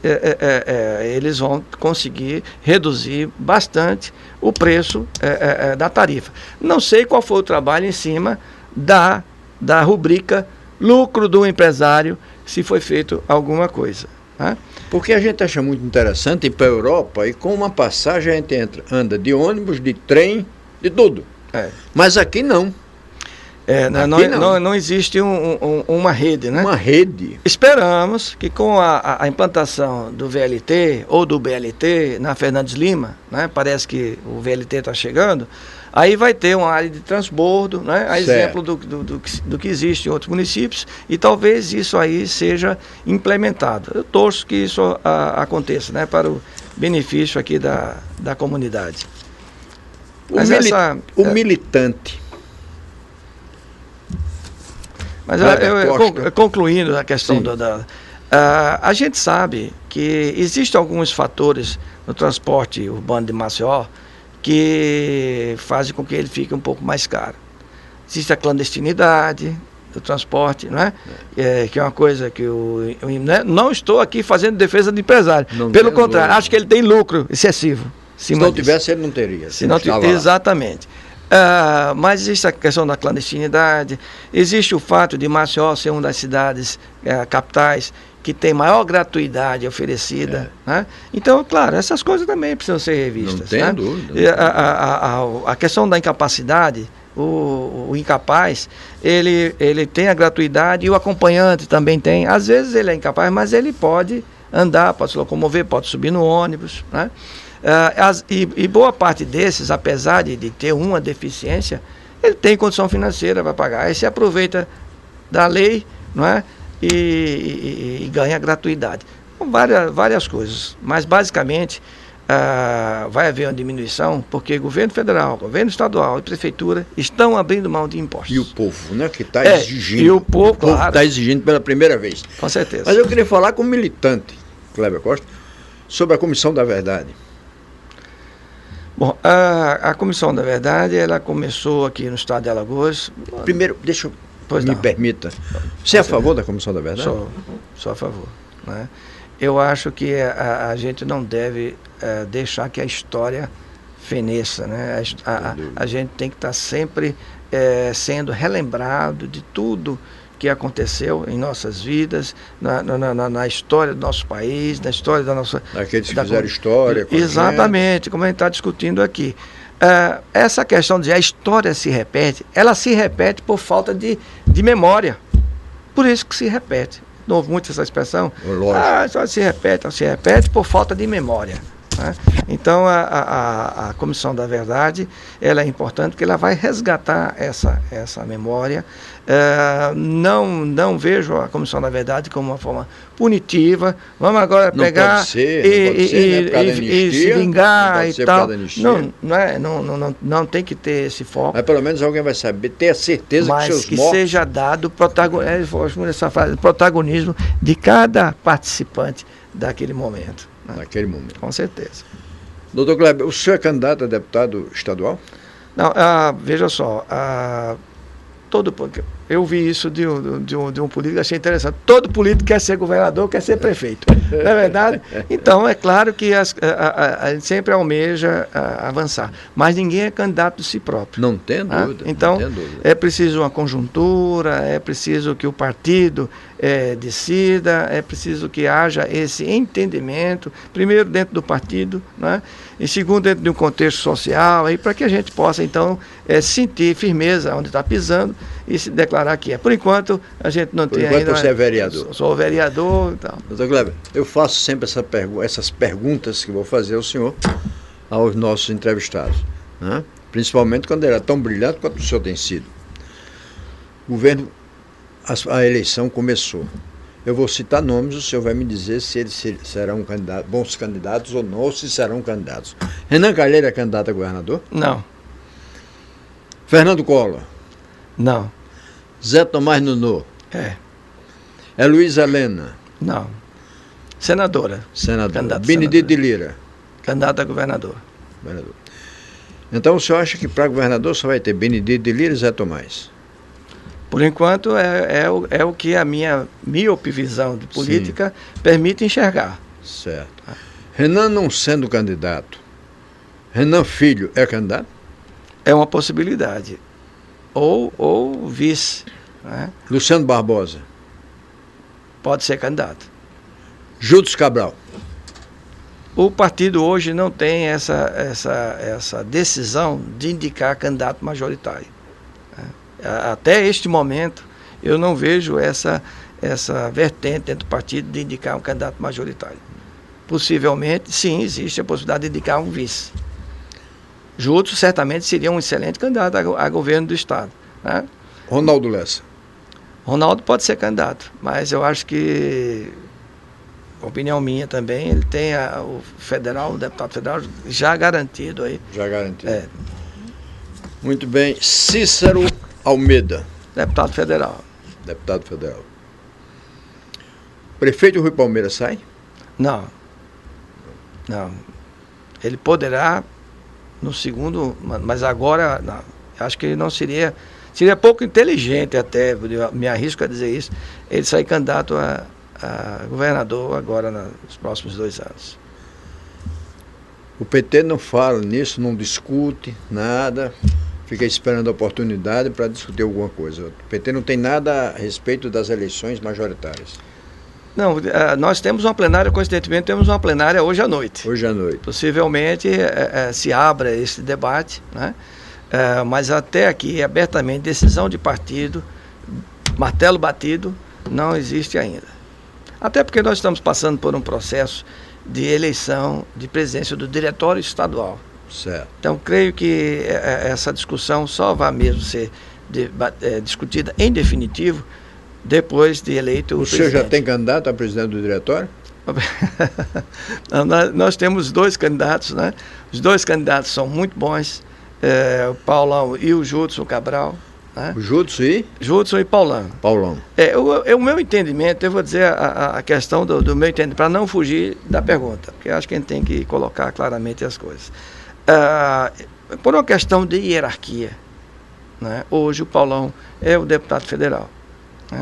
eles vão conseguir reduzir bastante o preço da tarifa. Não sei qual foi o trabalho em cima da rubrica lucro do empresário, se foi feito alguma coisa. Né? Porque a gente acha muito interessante ir para a Europa e com uma passagem a gente anda de ônibus, de trem, de tudo. Mas aqui não. Não existe uma rede, né? Uma rede. Esperamos que com a implantação do VLT ou do BLT na Fernandes Lima, né? Parece que o VLT está chegando, aí vai ter uma área de transbordo, né? A exemplo do que existe em outros municípios, e talvez isso aí seja implementado. Eu torço que isso aconteça, né? Para o benefício aqui da comunidade. Militante. Mas concluindo a questão a gente sabe que existem alguns fatores no transporte urbano de Maceió que fazem com que ele fique um pouco mais caro. Existe a clandestinidade do transporte, não é? Que é uma coisa que não estou aqui fazendo defesa do empresário. Pelo contrário, acho que ele tem lucro excessivo. Se não tivesse, ele não teria. Exatamente. Mas existe a questão da clandestinidade, existe o fato de Maceió ser uma das cidades capitais que tem maior gratuidade oferecida. Né? Então, claro, essas coisas também precisam ser revistas. Não tem dúvida. A questão da incapacidade, o incapaz, ele tem a gratuidade e o acompanhante também tem. Às vezes ele é incapaz, mas ele pode andar, pode se locomover, pode subir no ônibus, né? E boa parte desses, apesar de ter uma deficiência, ele tem condição financeira para pagar. Aí se aproveita da lei, não é? E ganha gratuidade. Então, várias coisas. Mas, basicamente, vai haver uma diminuição, porque governo federal, governo estadual e prefeitura estão abrindo mão de impostos. E o povo, né? Que está exigindo. E o povo está exigindo pela primeira vez. Com certeza. Mas eu queria falar com o militante, Kleber Costa, sobre a Comissão da Verdade. Bom, a Comissão da Verdade, ela começou aqui no estado de Alagoas. Primeiro, me permita. Você é a favor da Comissão da Verdade? Sou a favor. Né? Eu acho que a gente não deve deixar que a história feneça. Né? A gente tem que estar sempre sendo relembrado de tudo que aconteceu em nossas vidas, na história do nosso país, na história da nossa... Aqueles que fizeram história. Exatamente, como a gente está discutindo aqui. Essa questão de a história se repete, ela se repete por falta de memória. Por isso que se repete. Não ouve muito essa expressão? Só se repete por falta de memória. Né? Então, a Comissão da Verdade, ela é importante porque ela vai resgatar essa memória. Não vejo a Comissão da Verdade como uma forma punitiva. Vamos agora pegar e se vingar e tal. Não tem que ter esse foco. Mas pelo menos alguém vai saber, ter a certeza que seus mortos... seja dado protagonismo de cada participante daquele momento. Naquele momento. Com certeza. Doutor Kleber, o senhor é candidato a deputado estadual? Não, veja só, eu vi isso de um político, achei interessante. Todo político quer ser governador, quer ser prefeito. Não é verdade? Então, é claro que a gente sempre almeja avançar. Mas ninguém é candidato de si próprio. Não tem dúvida. Então, é preciso uma conjuntura, é preciso que o partido decida, é preciso que haja esse entendimento, primeiro dentro do partido, né? E segundo dentro de um contexto social, para que a gente possa, então, sentir firmeza onde está pisando e se declarar que é. Por enquanto, a gente não tem ainda... Você é vereador. Sou vereador e tal. Doutor Kleber, eu faço sempre essas perguntas que vou fazer ao senhor, aos nossos entrevistados, né? Principalmente quando ele era tão brilhante quanto o senhor tem sido. O governo, a eleição começou. Eu vou citar nomes, o senhor vai me dizer se eles serão bons candidatos ou não, ou se serão candidatos. Renan Calheiro é candidato a governador? Não. Fernando Collor? Não. Zé Tomás Nuno? É Luísa Helena? Não. Senadora. Benedito de Lira? Candidato a governador. Então o senhor acha que para governador só vai ter Benedito de Lira e Zé Tomás? Por enquanto, é o que a minha míope visão de política permite enxergar. Certo. Renan não sendo candidato, Renan Filho é candidato? É uma possibilidade. Ou vice. Né? Luciano Barbosa? Pode ser candidato. Júlio Cabral? O partido hoje não tem essa decisão de indicar candidato majoritário. Até este momento, eu não vejo essa vertente dentro do partido de indicar um candidato majoritário. Possivelmente, sim, existe a possibilidade de indicar um vice. Júlio certamente seria um excelente candidato a governo do Estado. Né? Ronaldo Lessa? Ronaldo pode ser candidato, mas eu acho que, opinião minha também, ele tem o deputado federal já garantido aí. Já garantido. Muito bem. Cícero Almeida? Deputado federal. Deputado federal. Prefeito Rui Palmeira sai? Não. Ele poderá no segundo, mas agora não. Acho que ele não seria pouco inteligente até, me arrisco a dizer isso, ele sair candidato a governador agora nos próximos 2 anos. O PT não fala nisso, não discute nada, fica esperando a oportunidade para discutir alguma coisa. O PT não tem nada a respeito das eleições majoritárias. Não, nós temos uma plenária, coincidentemente, temos uma plenária hoje à noite. Hoje à noite. Possivelmente se abra esse debate, né? Mas até aqui, abertamente, decisão de partido, martelo batido, não existe ainda. Até porque nós estamos passando por um processo de eleição de presidência do diretório estadual. Certo. Então, creio que essa discussão só vai mesmo ser discutida em definitivo depois de eleito o presidente. O senhor já tem candidato a presidente do diretório? Nós temos 2 candidatos, né? Os 2 candidatos são muito bons, o Paulão e o Júlio Cabral. Né? O Júlio e Paulão. O meu entendimento, eu vou dizer a questão do meu entendimento, para não fugir da pergunta, porque acho que a gente tem que colocar claramente as coisas. Por uma questão de hierarquia, né? Hoje o Paulão é o deputado federal.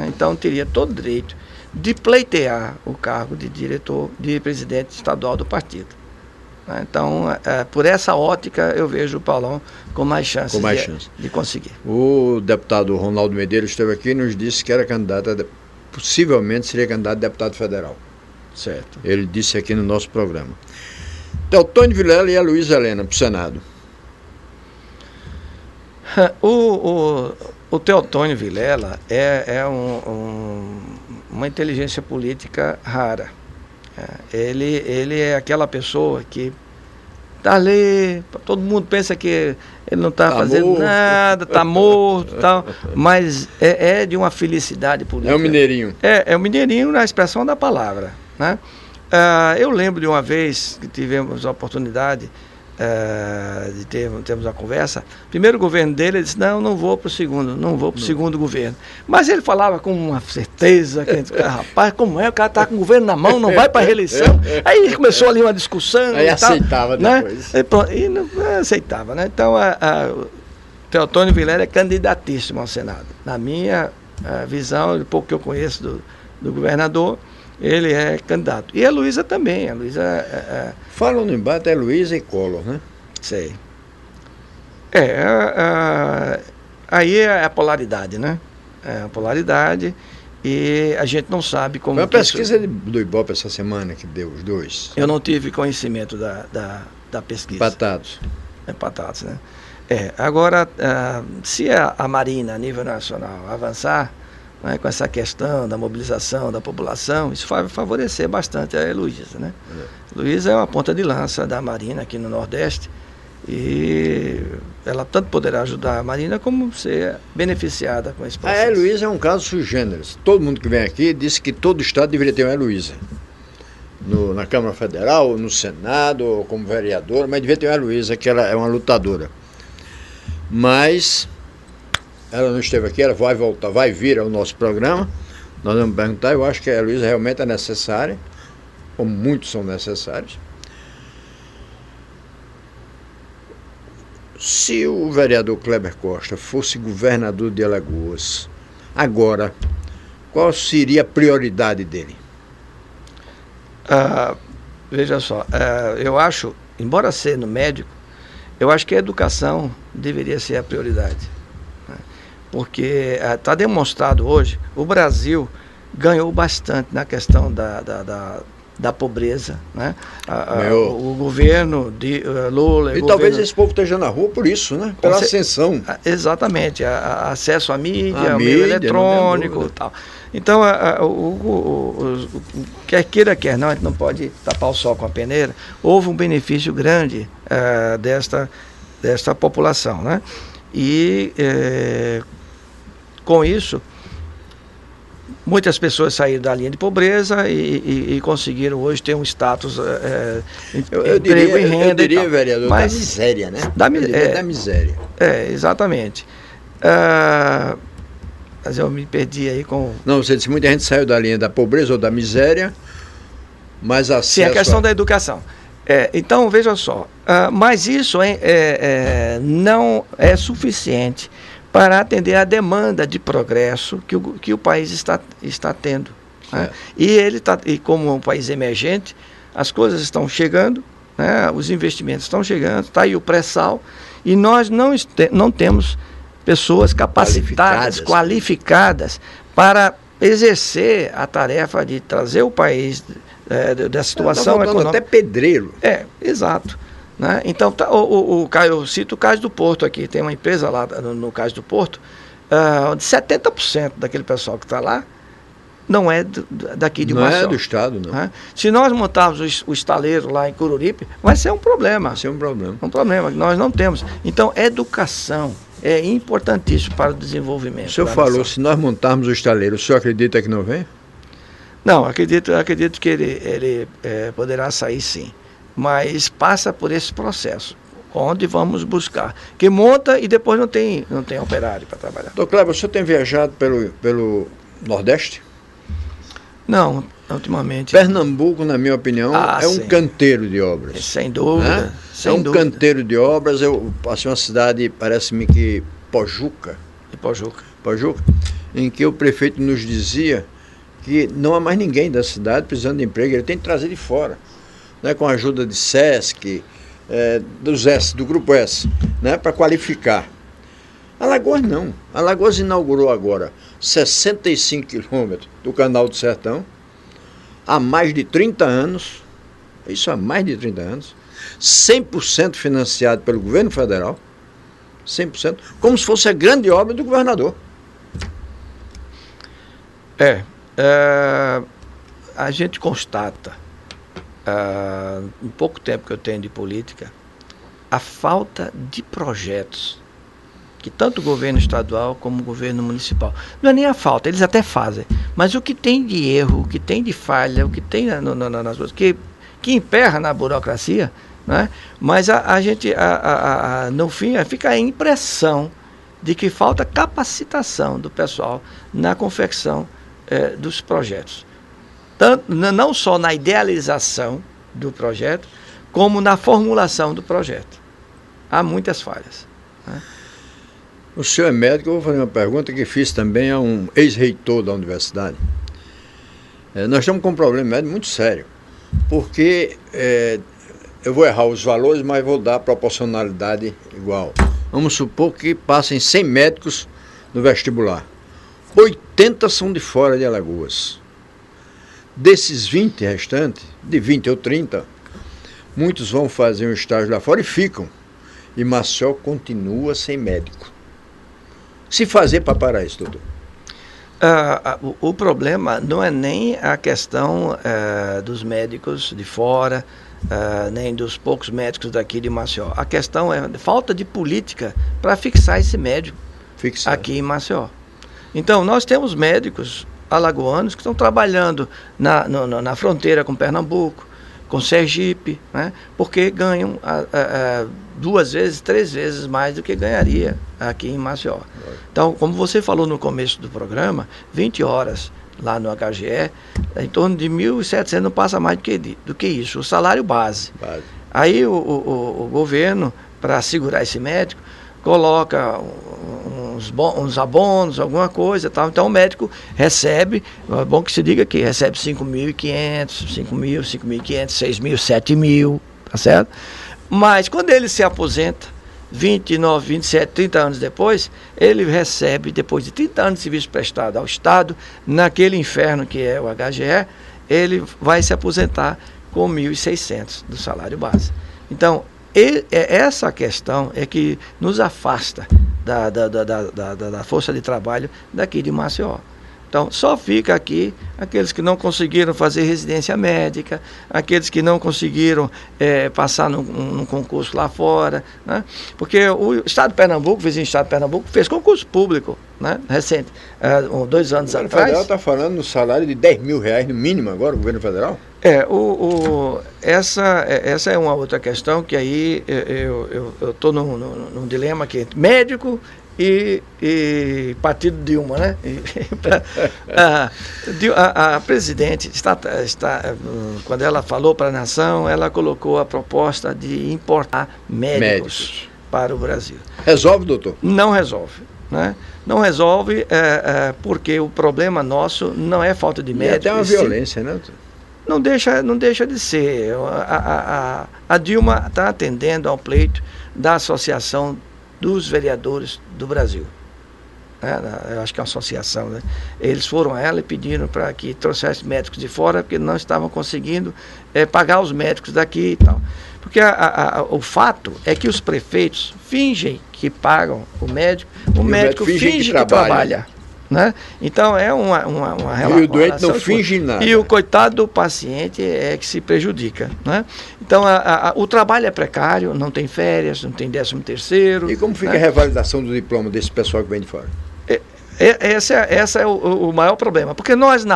Então teria todo o direito de pleitear o cargo de diretor, de presidente estadual do partido. Então, por essa ótica, eu vejo o Paulão com mais chance de conseguir. O deputado Ronaldo Medeiros esteve aqui e nos disse que era candidato, possivelmente seria candidato a deputado federal. Certo. Ele disse aqui no nosso programa. Teotônio Vilela e a Luísa Helena para o Senado. O Teotônio Vilela é uma inteligência política rara. Ele é aquela pessoa que está ali, todo mundo pensa que ele não está fazendo nada, está morto e tal, mas é de uma felicidade política. É um mineirinho. É um mineirinho na expressão da palavra. Né? Eu lembro de uma vez que tivemos a oportunidade de termos uma conversa. Primeiro governo dele, ele disse, não vou para o segundo governo. Mas ele falava com uma certeza, rapaz, como é, o cara está com o governo na mão, não vai para a reeleição. Aí começou ali uma discussão. Aí aceitava depois. Né? E não aceitava, né? Então, o Teotônio Vilela é candidatíssimo ao Senado. Na minha visão, do pouco que eu conheço do governador, ele é candidato. E a Luísa também. A Luísa falam no embate, é Luísa e Collor, né? Sei. Aí é a polaridade, né? É a polaridade e a gente não sabe como... Foi uma pesquisa do Ibope essa semana que deu os 2. Eu não tive conhecimento da pesquisa. Empatados, né? Agora, se a Marina, a nível nacional, avançar, né, com essa questão da mobilização da população, isso vai favorecer bastante a Luísa, né? Luísa é uma ponta de lança da Marina aqui no Nordeste e ela tanto poderá ajudar a Marina como ser beneficiada com esse processo. A Luísa é um caso sui generis. Todo mundo que vem aqui disse que todo estado deveria ter uma Luísa. Na Câmara Federal, no Senado, ou como vereadora, mas devia ter uma Luísa, que ela é uma lutadora. Mas ela não esteve aqui, ela vai voltar, vai vir ao nosso programa. Nós vamos perguntar, eu acho que a Luísa realmente é necessária, como muitos são necessários. Se o vereador Kleber Costa fosse governador de Alagoas, Agora, qual seria a prioridade dele? Veja só, eu acho, embora sendo médico, eu acho que a educação deveria ser a prioridade. Né? Porque está demonstrado hoje, o Brasil ganhou bastante na questão da pobreza, né? O governo de Lula... E talvez esse povo esteja na rua por isso, né? Pela ascensão. Exatamente, acesso à mídia, ao meio eletrônico e tal. Então, quer queira, quer não, a gente não pode tapar o sol com a peneira. Houve um benefício grande desta população, né? E com isso, muitas pessoas saíram da linha de pobreza e conseguiram hoje ter um status, emprego e renda. Eu diria, vereador, da miséria, né? Da miséria. Exatamente. Mas eu me perdi aí com... Não, você disse, muita gente saiu da linha da pobreza ou da miséria, mas acesso... Sim, a questão da educação. Então, veja só, mas isso não é suficiente para atender a demanda de progresso que o país está tendo. Né? E como um país emergente, as coisas estão chegando, né? Os investimentos estão chegando, está aí o pré-sal, e nós não temos pessoas capacitadas, qualificadas para exercer a tarefa de trazer o país da situação econômica. Até pedreiro. Exato. Né? Então, eu cito o Cais do Porto aqui, tem uma empresa lá no Cais do Porto, onde 70% daquele pessoal que está lá não é daqui de Maceió. Não é do estado, não. Né? Se nós montarmos o estaleiro lá em Coruripe, vai ser um problema. Vai ser um problema. Um problema que nós não temos. Então, educação é importantíssimo para o desenvolvimento. O senhor falou, se nós montarmos o estaleiro, o senhor acredita que não vem? Não, acredito que ele poderá sair sim. Mas passa por esse processo, onde vamos buscar. Que monta e depois não tem operário para trabalhar. Doutor Kleber, o senhor tem viajado pelo Nordeste? Não, ultimamente. Pernambuco, na minha opinião, é um canteiro de obras. Sem dúvida. Né? É um canteiro de obras. Eu passei uma cidade, parece-me que Pojuca, em que o prefeito nos dizia que não há mais ninguém da cidade precisando de emprego, ele tem que trazer de fora. Né, com a ajuda de SESC, do Grupo S, né, para qualificar. Alagoas não. Alagoas inaugurou agora 65 quilômetros do Canal do Sertão, há mais de 30 anos, isso há mais de 30 anos, 100% financiado pelo governo federal, 100%, como se fosse a grande obra do governador. A gente constata, em pouco tempo que eu tenho de política, a falta de projetos que tanto o governo estadual como o governo municipal, não é nem a falta, eles até fazem, mas o que tem de erro, o que tem de falha, o que tem nas coisas, que emperra na burocracia, né? Mas a gente, no fim, fica a impressão de que falta capacitação do pessoal na confecção dos projetos. Tanto, não só na idealização do projeto, como na formulação do projeto. Há muitas falhas. Né? O senhor é médico, eu vou fazer uma pergunta que fiz também a um ex-reitor da universidade. Nós estamos com um problema médico muito sério, porque eu vou errar os valores, mas vou dar proporcionalidade igual. Vamos supor que passem 100 médicos no vestibular. 80 são de fora de Alagoas. Desses 20 restantes, de 20 ou 30, muitos vão fazer um estágio lá fora e ficam. E Maceió continua sem médico. Se fazer para parar isso, doutor? O problema não é nem a questão dos médicos de fora, nem dos poucos médicos daqui de Maceió. A questão é a falta de política para fixar esse médico aqui em Maceió. Então, nós temos médicos alagoanos que estão trabalhando na fronteira com Pernambuco, com Sergipe, né? Porque ganham 2 vezes, 3 vezes mais do que ganharia aqui em Maceió. Então, como você falou no começo do programa, 20 horas lá no HGE, em torno de 1.700, não passa mais do que isso, o salário base. Aí o governo, para segurar esse médico, coloca um uns abonos, alguma coisa, tal. Então o médico recebe, é bom que se diga que recebe 5.500, 5.000, 5.500, 6.000, 7.000, tá certo? Mas quando ele se aposenta, 29, 27, 30 anos depois, ele recebe, depois de 30 anos de serviço prestado ao Estado, naquele inferno que é o HGE, ele vai se aposentar com 1.600 do salário base. Então, essa questão é que nos afasta da força de trabalho daqui de Maceió. Então, só fica aqui aqueles que não conseguiram fazer residência médica, aqueles que não conseguiram passar num concurso lá fora, né? Porque o Estado de Pernambuco, o vizinho Estado de Pernambuco, fez concurso público, né? Recente, 2 anos atrás. O governo federal está falando no salário de R$10.000 no mínimo agora, o governo federal? Essa é uma outra questão que aí eu estou num dilema aqui entre médico e partido Dilma, né? A presidente quando ela falou para a nação, ela colocou a proposta de importar médicos para o Brasil. Resolve, doutor? Não resolve, né? Não resolve porque o problema nosso não é falta de médicos. E até uma violência, né? Não deixa de ser. A Dilma está atendendo ao pleito da Associação dos Vereadores do Brasil. Eu acho que é uma associação, né? Eles foram a ela e pediram para que trouxesse médicos de fora, porque não estavam conseguindo pagar os médicos daqui e tal. Porque o fato é que os prefeitos fingem que pagam o médico finge que trabalha. Né? Então é uma relação. E o doente não finge nada. E o coitado do paciente é que se prejudica. Né? Então o trabalho é precário, não tem férias, não tem 13º. E como fica a revalidação do diploma desse pessoal que vem de fora? Esse é o maior problema, porque nós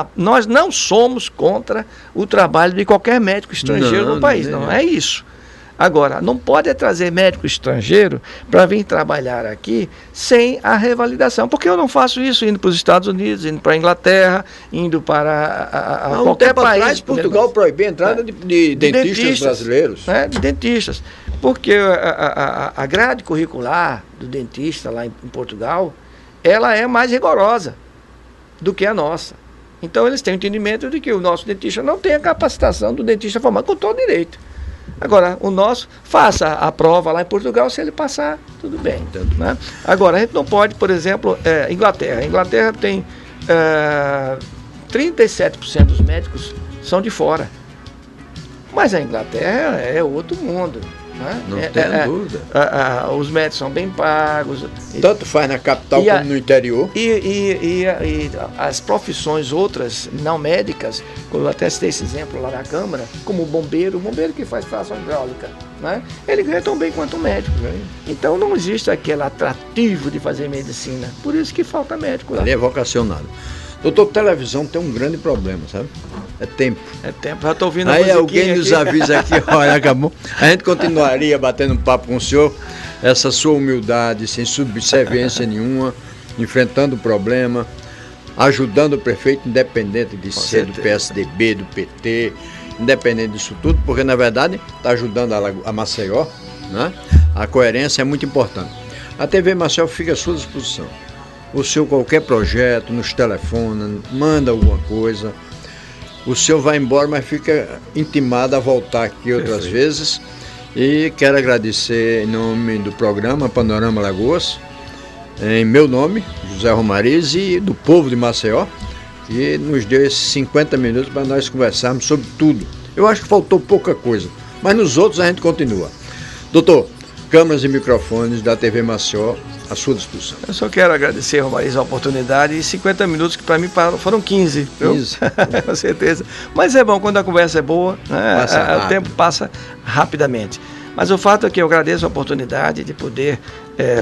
não somos contra o trabalho de qualquer médico estrangeiro no país, não é isso. Agora, não pode trazer médico estrangeiro para vir trabalhar aqui sem a revalidação, porque eu não faço isso indo para os Estados Unidos, indo para a Inglaterra, indo para qualquer país. Atrás, Portugal proibiu a entrada de dentistas brasileiros. Né, de dentistas, porque a grade curricular do dentista lá em Portugal, ela é mais rigorosa do que a nossa. Então eles têm o entendimento de que o nosso dentista não tem a capacitação do dentista formado com todo direito. Agora, o nosso, faça a prova lá em Portugal, se ele passar, tudo bem. Né? Agora, a gente não pode, por exemplo, Inglaterra. A Inglaterra tem 37% dos médicos são de fora. Mas a Inglaterra é outro mundo. Né? Não tem dúvida. Os médicos são bem pagos. Tanto faz na capital como no interior. E as profissões outras não médicas, eu até citei esse exemplo lá na Câmara, como o bombeiro que faz tração hidráulica, né? Ele ganha tão bem quanto o médico. Então não existe aquele atrativo de fazer medicina. Por isso que falta médico lá. Ali é vocacionado. Doutor, televisão tem um grande problema, sabe? É tempo. Já estou ouvindo a musiquinha. Aí alguém nos avisa aqui, olha, acabou. A gente continuaria batendo um papo com o senhor, essa sua humildade, sem subserviência nenhuma, enfrentando o problema, ajudando o prefeito, independente de ser do PSDB, do PT, independente disso tudo, porque na verdade está ajudando a Maceió, né? A coerência é muito importante. A TV Maceió fica à sua disposição. O senhor, qualquer projeto, nos telefona, manda alguma coisa. O senhor vai embora, mas fica intimado a voltar aqui outras vezes. E quero agradecer em nome do programa Panorama Lagoas, em meu nome, José Romariz, e do povo de Maceió, que nos deu esses 50 minutos para nós conversarmos sobre tudo. Eu acho que faltou pouca coisa, mas nos outros a gente continua. Doutor, câmeras e microfones da TV Maceió à sua disposição. Eu só quero agradecer, Romariz, a oportunidade e 50 minutos que para mim foram 15. 15. Com certeza. Mas é bom quando a conversa é boa, né? O tempo passa rapidamente. Mas o fato é que eu agradeço a oportunidade de poder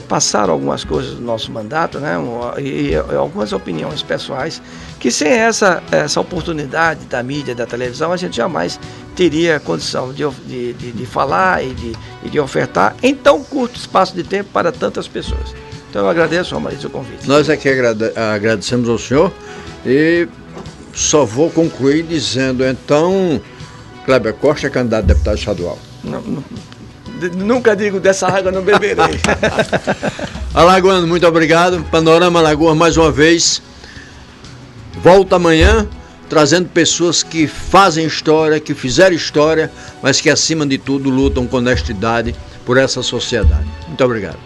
passar algumas coisas do nosso mandato, né? E algumas opiniões pessoais, que sem essa oportunidade da mídia, da televisão, a gente jamais teria condição de falar e de ofertar em tão curto espaço de tempo para tantas pessoas. Então eu agradeço, Romariz, o convite. Nós aqui agradecemos ao senhor e só vou concluir dizendo, então, Kleber Costa é candidato a deputado estadual. nunca digo dessa água não beberei. Alagoano, muito obrigado. Panorama Alagoas mais uma vez. Volta amanhã trazendo pessoas que fazem história, que fizeram história, mas que acima de tudo lutam com honestidade por essa sociedade. Muito obrigado.